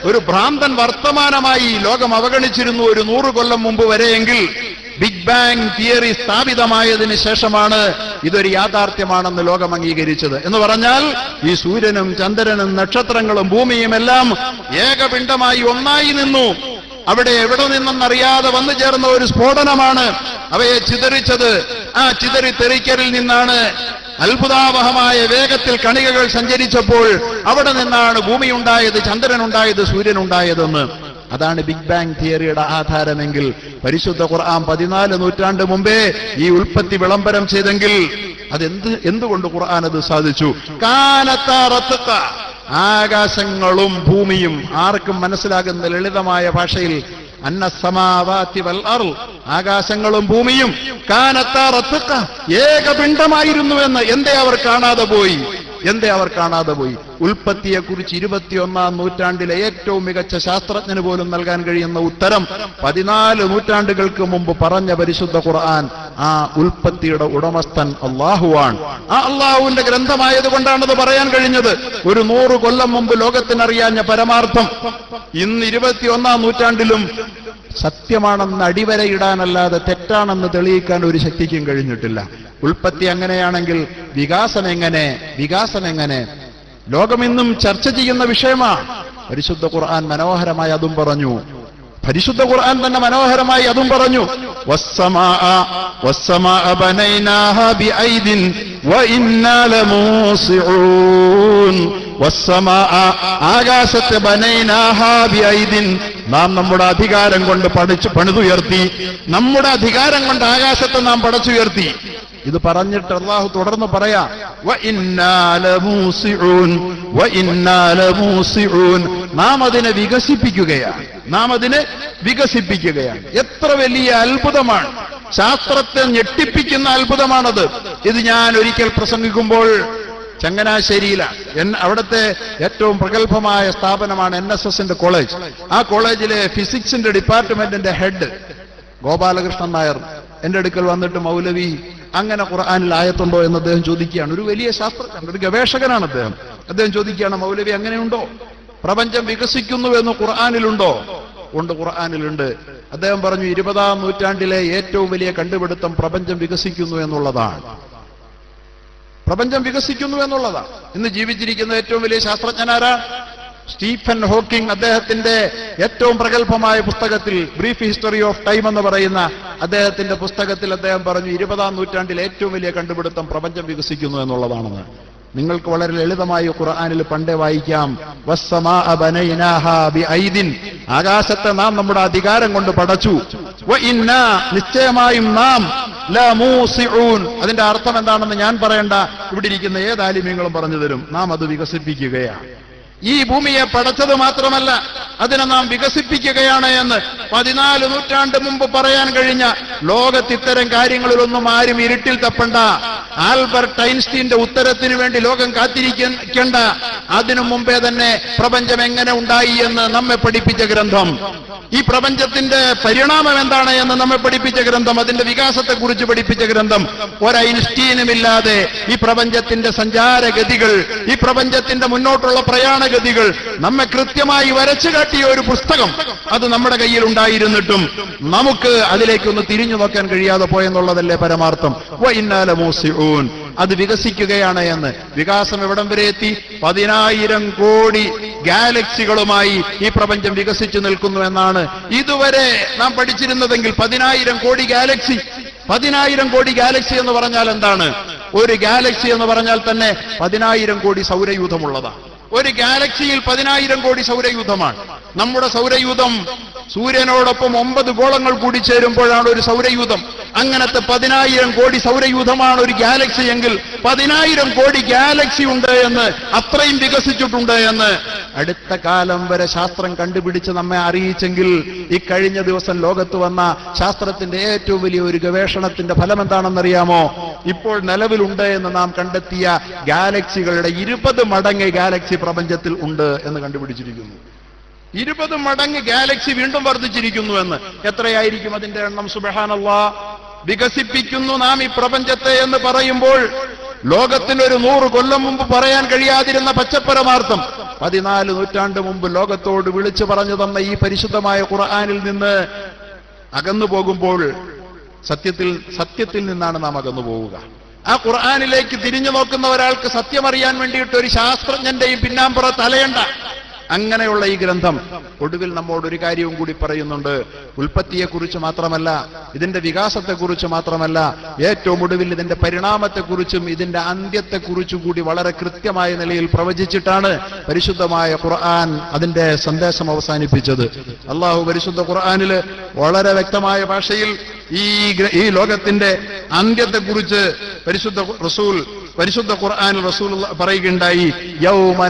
Speaker 2: ഒരു ഭ്രാന്തൻ വർത്തമാനമായി ലോകം അവഗണിച്ചിരുന്നു ഒരു 100 കൊല്ലം മുമ്പ് വരെയെങ്കിൽ ബിഗ് ബാങ് തിയറി സ്ഥാപിതമായതിനു ശേഷമാണ് ഇതൊരു യാഥാർത്ഥ്യമാണെന്ന് ലോകം അംഗീകരിച്ചത്. എന്ന് പറഞ്ഞാൽ ഈ സൂര്യനും ചന്ദ്രനും നക്ഷത്രങ്ങളും ഭൂമിയും എല്ലാം ഏകപിണ്ഡമായി ഒന്നായി നിന്നു. അവിടെ എവിടെ നിന്നെന്നറിയാതെ വന്നു ചേർന്ന ഒരു സ്ഫോടനമാണ് അവയെ ചിതറിച്ചത്. ആ ചിതറിത്തെറിക്കലിൽ നിന്നാണ് അത്ഭുതാവഹമായ വേഗത്തിൽ കണികകൾ സഞ്ചരിച്ചപ്പോൾ അവിടെ നിന്നാണ് ഭൂമി ഉണ്ടായത്, ചന്ദ്രൻ ഉണ്ടായത്, സൂര്യൻ ഉണ്ടായതെന്ന്. അതാണ് ബിഗ് ബാങ് തിയറിയുടെ ആധാരമെങ്കിൽ പരിശുദ്ധ ഖുർആൻ 14 നൂറ്റാണ്ട് മുമ്പേ ഈ ഉൽപ്പത്തി വിളംബരം ചെയ്തെങ്കിൽ എന്തുകൊണ്ട് ഖുർആൻ അത് സാധിച്ചു? കാനത്താ റത്ഖാ ആകാശങ്ങളും ഭൂമിയും ആർക്കും മനസ്സിലാകുന്ന ലളിതമായ ഭാഷയിൽ അന്ന സമാവാതി വൽ അർള് ആകാശങ്ങളും ഭൂമിയും കാനത്താ റത്ഖാ ഏകപിണ്ഡമായിരുന്നു എന്ന് എന്തേ അവർ കാണാതെ പോയി? ഉൽപ്പത്തിയെക്കുറിച്ച് 21-ാം നൂറ്റാണ്ടിലെ ഏറ്റവും മികച്ച ശാസ്ത്രജ്ഞന് പോലും നൽകാൻ കഴിയുന്ന ഉത്തരം 14 നൂറ്റാണ്ടുകൾക്ക് മുമ്പ് പറഞ്ഞ പരിശുദ്ധ ഖുർആൻ ആ ഉൽപ്പത്തിയുടെ ഉടമസ്ഥൻ അള്ളാഹുവാണ്. ആ അള്ളാഹുവിന്റെ ഗ്രന്ഥമായതുകൊണ്ടാണത് പറയാൻ കഴിഞ്ഞത്. ഒരു 100 കൊല്ലം മുമ്പ് ലോകത്തിനറിയാഞ്ഞ പരമാർത്ഥം ഇന്ന് 21-ാം നൂറ്റാണ്ടിലും സത്യമാണെന്ന് അടിവരയിടാനല്ലാതെ തെറ്റാണെന്ന് തെളിയിക്കാൻ ഒരു ശക്തിക്കും കഴിഞ്ഞിട്ടില്ല. ഉൽപ്പത്തി അങ്ങനെയാണെങ്കിൽ വികാസം എങ്ങനെ? ലോകമെന്നും ചർച്ച ചെയ്യുന്ന വിഷയമാണ്. പരിശുദ്ധ ഖുർആൻ മനോഹരമായി അതും പറഞ്ഞു. പരിശുദ്ധ ഖുർആൻ തന്നെ മനോഹരമായി അതും പറഞ്ഞു. വസ്സമാഅ ബനൈനാഹാ ബിഐദിൻ വഇന്നാ ലമൂസിഊൻ. വസ്സമാഅ ആകാശത്തെ ബനൈനാഹാ ബിഐദിൻ നാം നമ്മുടെ അധികാരം കൊണ്ട് പണിതുയർത്തി. നമ്മുടെ അധികാരം കൊണ്ട് ആകാശത്തെ നാം പടച്ചുയർത്തി. ഇത് പറഞ്ഞിട്ട് അല്ലാഹു തുടർന്ന് പറയാ വഇന്നാ ലമൂസിഊൻ നാം അതിനെ വികസിപ്പിക്കുകയാണ്. എത്ര വലിയ അത്ഭുതമാണ്! ശാസ്ത്രത്തെ ഞെട്ടിപ്പിക്കുന്ന അത്ഭുതമാണത്. ഇത് ഞാൻ ഒരിക്കൽ പ്രസംഗിക്കുമ്പോൾ ചങ്ങനാശ്ശേരിയിലാണ്. അവിടുത്തെ ഏറ്റവും പ്രഗത്ഭമായ സ്ഥാപനമാണ് NSSന്റെ കോളേജ്. ആ കോളേജിലെ ഫിസിക്സിന്റെ ഡിപ്പാർട്ട്മെന്റിന്റെ ഹെഡ് ഗോപാലകൃഷ്ണൻ നായർ എന്റെ അടുക്കൽ വന്നിട്ട് മൗലവി അങ്ങനെ ഖുർആനിൽ ആയത്തുണ്ടോ എന്ന് അദ്ദേഹം ചോദിക്കുകയാണ്. ഒരു വലിയ ശാസ്ത്രജ്ഞൻ, ഒരു ഗവേഷകനാണ് അദ്ദേഹം. അദ്ദേഹം ചോദിക്കുകയാണ്, മൗലവി അങ്ങനെയുണ്ടോ? പ്രപഞ്ചം വികസിക്കുന്നു എന്ന് ഖുർആനിലുണ്ടോ? ഉണ്ട്, ഖുർആനിലുണ്ട്. അദ്ദേഹം പറഞ്ഞു 20-ാം നൂറ്റാണ്ടിലെ ഏറ്റവും വലിയ കണ്ടുപിടുത്തം പ്രപഞ്ചം വികസിക്കുന്നു എന്നുള്ളതാണ്. ഇന്ന് ജീവിച്ചിരിക്കുന്ന ഏറ്റവും വലിയ ശാസ്ത്രജ്ഞനാരാ? Stephen Hawking. അദ്ദേഹത്തിന്റെ ഏറ്റവും പ്രഗത്ഭമായ പുസ്തകത്തിൽ ബ്രീഫ് ഹിസ്റ്ററി ഓഫ് ടൈം എന്ന് പറയുന്ന അദ്ദേഹത്തിന്റെ പുസ്തകത്തിൽ അദ്ദേഹം പറഞ്ഞു 20-ാം നൂറ്റാണ്ടിലെ ഏറ്റവും വലിയ കണ്ടുപിടുത്തം പ്രപഞ്ചം വികസിക്കുന്നു എന്നുള്ളതാണെന്ന്. നിങ്ങൾക്ക് വളരെ ലളിതമായി ഖുർആനിൽ പണ്ടേ വായിക്കാം. വസ്സമാഅ ബനൈനാഹാ ബിഐദിൻ ആകാശത്തെ നാം നമ്മുടെ അധികാരം കൊണ്ട് പടച്ചു. വഇന്നാ നിശ്ചയമായും നാം ലമൂസിഊൻ അതിന്റെ അർത്ഥം എന്താണെന്ന് ഞാൻ പറയണ്ട, ഇവിടെ ഇരിക്കുന്ന ഏത് ആലിമീങ്ങളും പറഞ്ഞു തരും. നാം അത് വികസിപ്പിക്കുകയാണ്. ഈ ഭൂമിയെ പടച്ചത് മാത്രമല്ല, അതിനെ നാം വികസിപ്പിക്കുകയാണ് എന്ന് 14 നൂറ്റാണ്ട് മുമ്പ് പറയാൻ കഴിഞ്ഞ ലോകത്ത് ഇത്തരം കാര്യങ്ങളിലൊന്നും ആരും ഇരുട്ടിൽ തപ്പണ്ട. ആൽബർട്ട് ഐൻസ്റ്റീന്റെ ഉത്തരത്തിന് വേണ്ടി ലോകം കാത്തിരിക്കേണ്ട. അതിനു മുമ്പേ തന്നെ പ്രപഞ്ചം എങ്ങനെ ഉണ്ടായി എന്ന് നമ്മെ പഠിപ്പിച്ച ഗ്രന്ഥം, ഈ പ്രപഞ്ചത്തിന്റെ പരിണാമം എന്താണ് എന്ന് നമ്മെ പഠിപ്പിച്ച ഗ്രന്ഥം, അതിന്റെ വികാസത്തെക്കുറിച്ച് പഠിപ്പിച്ച ഗ്രന്ഥം, ഒരൈൻസ്റ്റീനുമില്ലാതെ ഈ പ്രപഞ്ചത്തിന്റെ സഞ്ചാരഗതികൾ, ഈ പ്രപഞ്ചത്തിന്റെ മുന്നോട്ടുള്ള പ്രയാണഗതികൾ നമ്മെ കൃത്യമായി വരച്ചു കാട്ടിയ ഒരു പുസ്തകം അത് നമ്മുടെ കയ്യിൽ ഉണ്ടായിരുന്നിട്ടും നമുക്ക് അതിലേക്കൊന്ന് തിരിഞ്ഞു നോക്കാൻ കഴിയാതെ പോയെന്നുള്ളതല്ലേ പരമാർത്ഥം. അത് വികസിക്കുകയാണ് എന്ന്. വികാസം എവിടം വരെ എത്തി? 10,000 കോടി ഗാലക്സികളുമായി ഈ പ്രപഞ്ചം വികസിച്ചു നിൽക്കുന്നു എന്നാണ് ഇതുവരെ നാം പഠിച്ചിരുന്നതെങ്കിൽ. 10,000 കോടി ഗാലക്സി, 10,000 കോടി ഗാലക്സി എന്ന് പറഞ്ഞാൽ എന്താണ്? ഒരു ഗാലക്സി എന്ന് പറഞ്ഞാൽ തന്നെ 10,000 കോടി സൗരയൂഥമുള്ളതാണ്. ഒരു ഗാലക്സിയിൽ 10,000 കോടി സൗരയൂഥമാണ്. നമ്മുടെ സൗരയൂഥം സൂര്യനോടൊപ്പം 9 ഗോളങ്ങൾ കൂടി ചേരുമ്പോഴാണ് ഒരു സൗരയൂഥം. അങ്ങനത്തെ 10,000 കോടി സൗരയൂഥമാണ് ഒരു ഗാലക്സി എങ്കിൽ 10,000 കോടി ഗാലക്സി ഉണ്ട് എന്ന്, അത്രയും വികസിച്ചിട്ടുണ്ട് എന്ന് അടുത്ത കാലം വരെ ശാസ്ത്രം കണ്ടുപിടിച്ച് നമ്മെ അറിയിച്ചെങ്കിൽ, ഈ കഴിഞ്ഞ ദിവസം ലോകത്ത് വന്ന ശാസ്ത്രത്തിന്റെ ഏറ്റവും വലിയ ഒരു ഗവേഷണത്തിന്റെ ഫലം എന്താണെന്നറിയാമോ? ഇപ്പോൾ നിലവിലുണ്ട് എന്ന് നാം കണ്ടെത്തിയ ഗാലക്സികളുടെ 20 മടങ്ങ് ഗാലക്സി പ്രപഞ്ചത്തിൽ ഉണ്ട് എന്ന് കണ്ടുപിടിച്ചിരിക്കുന്നു. 20 മടങ്ങ് ഗാലക്സി വീണ്ടും വർദ്ധിച്ചിരിക്കുന്നു എന്ന്. എത്രയായിരിക്കും അതിന്റെ എണ്ണം? സുബ്ഹാനല്ലാഹ്. വികസിപ്പിക്കുന്നു നാം ഈ പ്രപഞ്ചത്തെ എന്ന് പറയുമ്പോൾ ലോകത്തിനൊരു 100 കൊല്ലം മുമ്പ് പറയാൻ കഴിയാതിരുന്ന പച്ചപ്പരമാർത്ഥം 14 നൂറ്റാണ്ട് മുമ്പ് ലോകത്തോട് വിളിച്ചു പറഞ്ഞു തന്ന ഈ പരിശുദ്ധമായ ഖുർആനിൽ നിന്ന് അകന്നു പോകുമ്പോൾ സത്യത്തിൽ നിന്നാണ് നാം അകന്നു പോവുക. ആ ഖുർആനിലേക്ക് തിരിഞ്ഞു നോക്കുന്ന ഒരാൾക്ക് സത്യമറിയാൻ വേണ്ടിയിട്ട് ഒരു ശാസ്ത്രജ്ഞന്റെയും പിന്നാമ്പുറത്ത് അലയണ്ട. അങ്ങനെയുള്ള ഈ ഗ്രന്ഥം ഒടുവിൽ നമ്മോട് ഒരു കാര്യവും കൂടി പറയുന്നുണ്ട്. ഉൽപ്പത്തിയെക്കുറിച്ച് മാത്രമല്ല, ഇതിന്റെ വികാസത്തെക്കുറിച്ച് മാത്രമല്ല, ഏറ്റവും ഒടുവിൽ ഇതിന്റെ പരിണാമത്തെക്കുറിച്ചും ഇതിന്റെ അന്ത്യത്തെക്കുറിച്ചും കൂടി വളരെ കൃത്യമായ നിലയിൽ പ്രവചിച്ചിട്ടാണ് പരിശുദ്ധമായ ഖുർആൻ അതിന്റെ സന്ദേശം അവസാനിപ്പിച്ചത്. അള്ളാഹു പരിശുദ്ധ ഖുർആനിൽ വളരെ വ്യക്തമായ ഭാഷയിൽ ഈ ലോകത്തിന്റെ അന്ത്യത്തെക്കുറിച്ച് പരിശുദ്ധ ഖുർആനിൽ റസൂൽ പറയുകയുണ്ടായി. യൗമ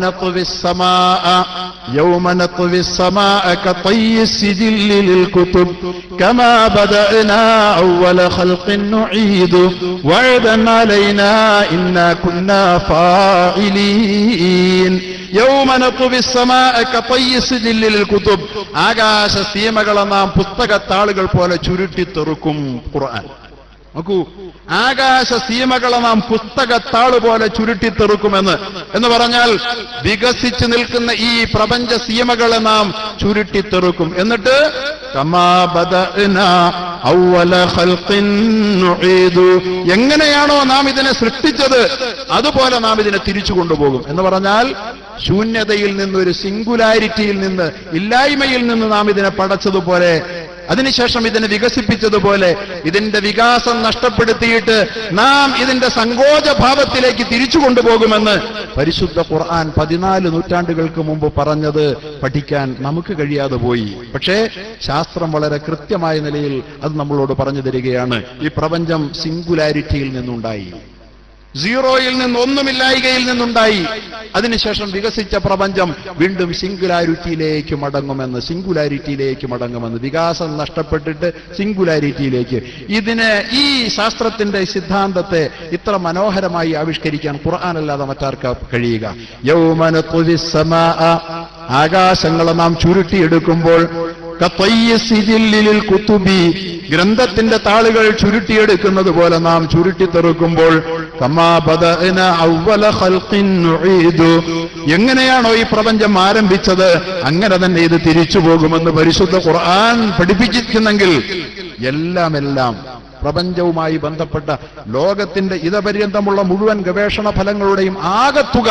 Speaker 2: നത്വിസ് സമാഅ കതയ്യി സിജില്ലി ലിൽ കുതുബ് കമാ ബദഅനാ അവ്വല ഖൽഖിൻ നുഈദു വഅദൻ അലൈനാ ഇന്നാ കുന്നാ ഫാഇലീൻ. യൗമ നത്വിസ് സമാഅ കതയ്യി സിജില്ലി ലിൽ കുതുബ്. ആകാശ സീമകളെ നാം പുസ്തകത്താളുകൾ പോലെ ചുരുട്ടിത്തെറുക്കും. ഖുർആൻ നോക്കൂ, ആകാശ സീമകളെ നാം പുസ്തകത്താള് പോലെ ചുരുട്ടിത്തെറുക്കുമെന്ന് പറഞ്ഞാൽ വികസിച്ചു നിൽക്കുന്ന ഈ പ്രപഞ്ച സീമകളെ നാം ചുരുട്ടിത്തെറുക്കും. എന്നിട്ട് കമാ ബദഅനാ അവ്വല ഖൽഖിൻ നുഈദു, എങ്ങനെയാണോ നാം ഇതിനെ സൃഷ്ടിച്ചത് അതുപോലെ നാം ഇതിനെ തിരിച്ചു കൊണ്ടുപോകും എന്ന് പറഞ്ഞാൽ ശൂന്യതയിൽ നിന്ന്, ഒരു സിംഗുലാരിറ്റിയിൽ നിന്ന്, ഇല്ലായ്മയിൽ നിന്ന് നാം ഇതിനെ പടച്ചതുപോലെ, അതിനുശേഷം ഇതിനെ വികസിപ്പിച്ചതുപോലെ ഇതിന്റെ വികാസം നഷ്ടപ്പെടുത്തിയിട്ട് നാം ഇതിന്റെ സങ്കോചഭാവത്തിലേക്ക് തിരിച്ചു കൊണ്ടുപോകുമെന്ന് പരിശുദ്ധ ഖുർആൻ 14 നൂറ്റാണ്ടുകൾക്ക് മുമ്പ് പറഞ്ഞത് പഠിക്കാൻ നമുക്ക് കഴിയാതെ പോയി. പക്ഷേ ശാസ്ത്രം വളരെ കൃത്യമായ നിലയിൽ അത് നമ്മളോട് പറഞ്ഞു തരികയാണ്. ഈ പ്രപഞ്ചം സിംഗുലാരിറ്റിയിൽ നിന്നുണ്ടായി, സീറോയിൽ നിന്ന്, ഒന്നുമില്ലായികയിൽ നിന്നുണ്ടായി. അതിനുശേഷം വികസിച്ച പ്രപഞ്ചം വീണ്ടും സിംഗുലാരിറ്റിയിലേക്ക് മടങ്ങുമെന്ന്, വികാസം നഷ്ടപ്പെട്ടിട്ട് സിംഗുലാരിറ്റിയിലേക്ക്. ഈ ശാസ്ത്രത്തിന്റെ സിദ്ധാന്തത്തെ ഇത്ര മനോഹരമായി ആവിഷ്കരിക്കാൻ ഖുർആനല്ലാതെ മറ്റാർക്കാ കഴിയുക? യൗമ നത്വിസ് സമാഅ, ആകാശങ്ങളെ നാം ചുരുട്ടിയെടുക്കുമ്പോൾ കതയ്യി സിജില്ലി ലിൽ കുതുബി, ഗ്രന്ഥത്തിന്റെ താളുകൾ ചുരുട്ടിയെടുക്കുന്നത് പോലെ നാം ചുരുട്ടിത്തെറുക്കുമ്പോൾ കമാ ബദഅനാ അവ്വല ഖൽഖിൻ നുഈദു, എങ്ങനെയാണോ ഈ പ്രപഞ്ചം ആരംഭിച്ചത് അങ്ങനെ തന്നെ ഇത് തിരിച്ചു പോകുമെന്ന് പരിശുദ്ധ ഖുർആൻ പഠിപ്പിച്ചിരിക്കുന്നെങ്കിൽ എല്ലാം പ്രപഞ്ചവുമായി ബന്ധപ്പെട്ട ലോകത്തിന്റെ ഇതപര്യന്തമുള്ള മുഴുവൻ ഗവേഷണ ഫലങ്ങളുടെയും ആകത്തുക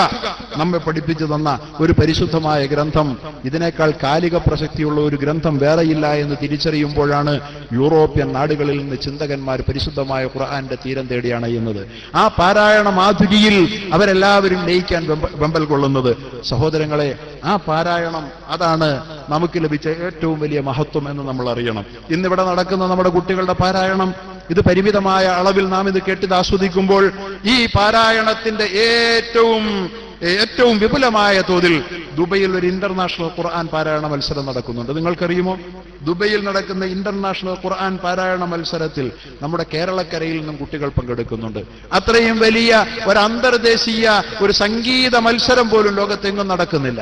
Speaker 2: നമ്മെ പഠിപ്പിച്ചു തന്ന ഒരു പരിശുദ്ധമായ ഗ്രന്ഥം, ഇതിനേക്കാൾ കാലിക പ്രസക്തിയുള്ള ഒരു ഗ്രന്ഥം വേറെയില്ല എന്ന് തിരിച്ചറിയുമ്പോഴാണ് യൂറോപ്യൻ നാടുകളിൽ നിന്ന് ചിന്തകന്മാർ പരിശുദ്ധമായ ഖുർആന്റെ തീരം തേടി അണയുന്നത്. ആ പാരായണ മാധുരിയിൽ അവരെല്ലാവരും ലയിക്കാൻ വെമ്പൽ കൊള്ളുന്നത്. സഹോദരങ്ങളെ, ആ പാരായണം അതാണ് നമുക്ക് ലഭിച്ച ഏറ്റവും വലിയ മഹത്വം എന്ന് നമ്മൾ അറിയണം. ഇന്നിവിടെ നടക്കുന്ന നമ്മുടെ കുട്ടികളുടെ പാരായണം, ഇത് പരിമിതമായ അളവിൽ നാം ഇത് കേട്ടിത് ആസ്വദിക്കുമ്പോൾ ഈ പാരായണത്തിന്റെ ഏറ്റവും ഏറ്റവും വിപുലമായ തോതിൽ ദുബൈയിൽ ഒരു ഇന്റർനാഷണൽ ഖുർആൻ പാരായണ മത്സരം നടക്കുന്നുണ്ട്. നിങ്ങൾക്കറിയുമോ? ദുബൈയിൽ നടക്കുന്ന ഇന്റർനാഷണൽ ഖുർആൻ പാരായണ മത്സരത്തിൽ നമ്മുടെ കേരളക്കരയിൽ നിന്നും കുട്ടികൾ പങ്കെടുക്കുന്നുണ്ട്. അത്രയും വലിയ ഒരു അന്തർദേശീയ ഒരു സംഗീത മത്സരം പോലും ലോകത്തെങ്ങും നടക്കുന്നില്ല.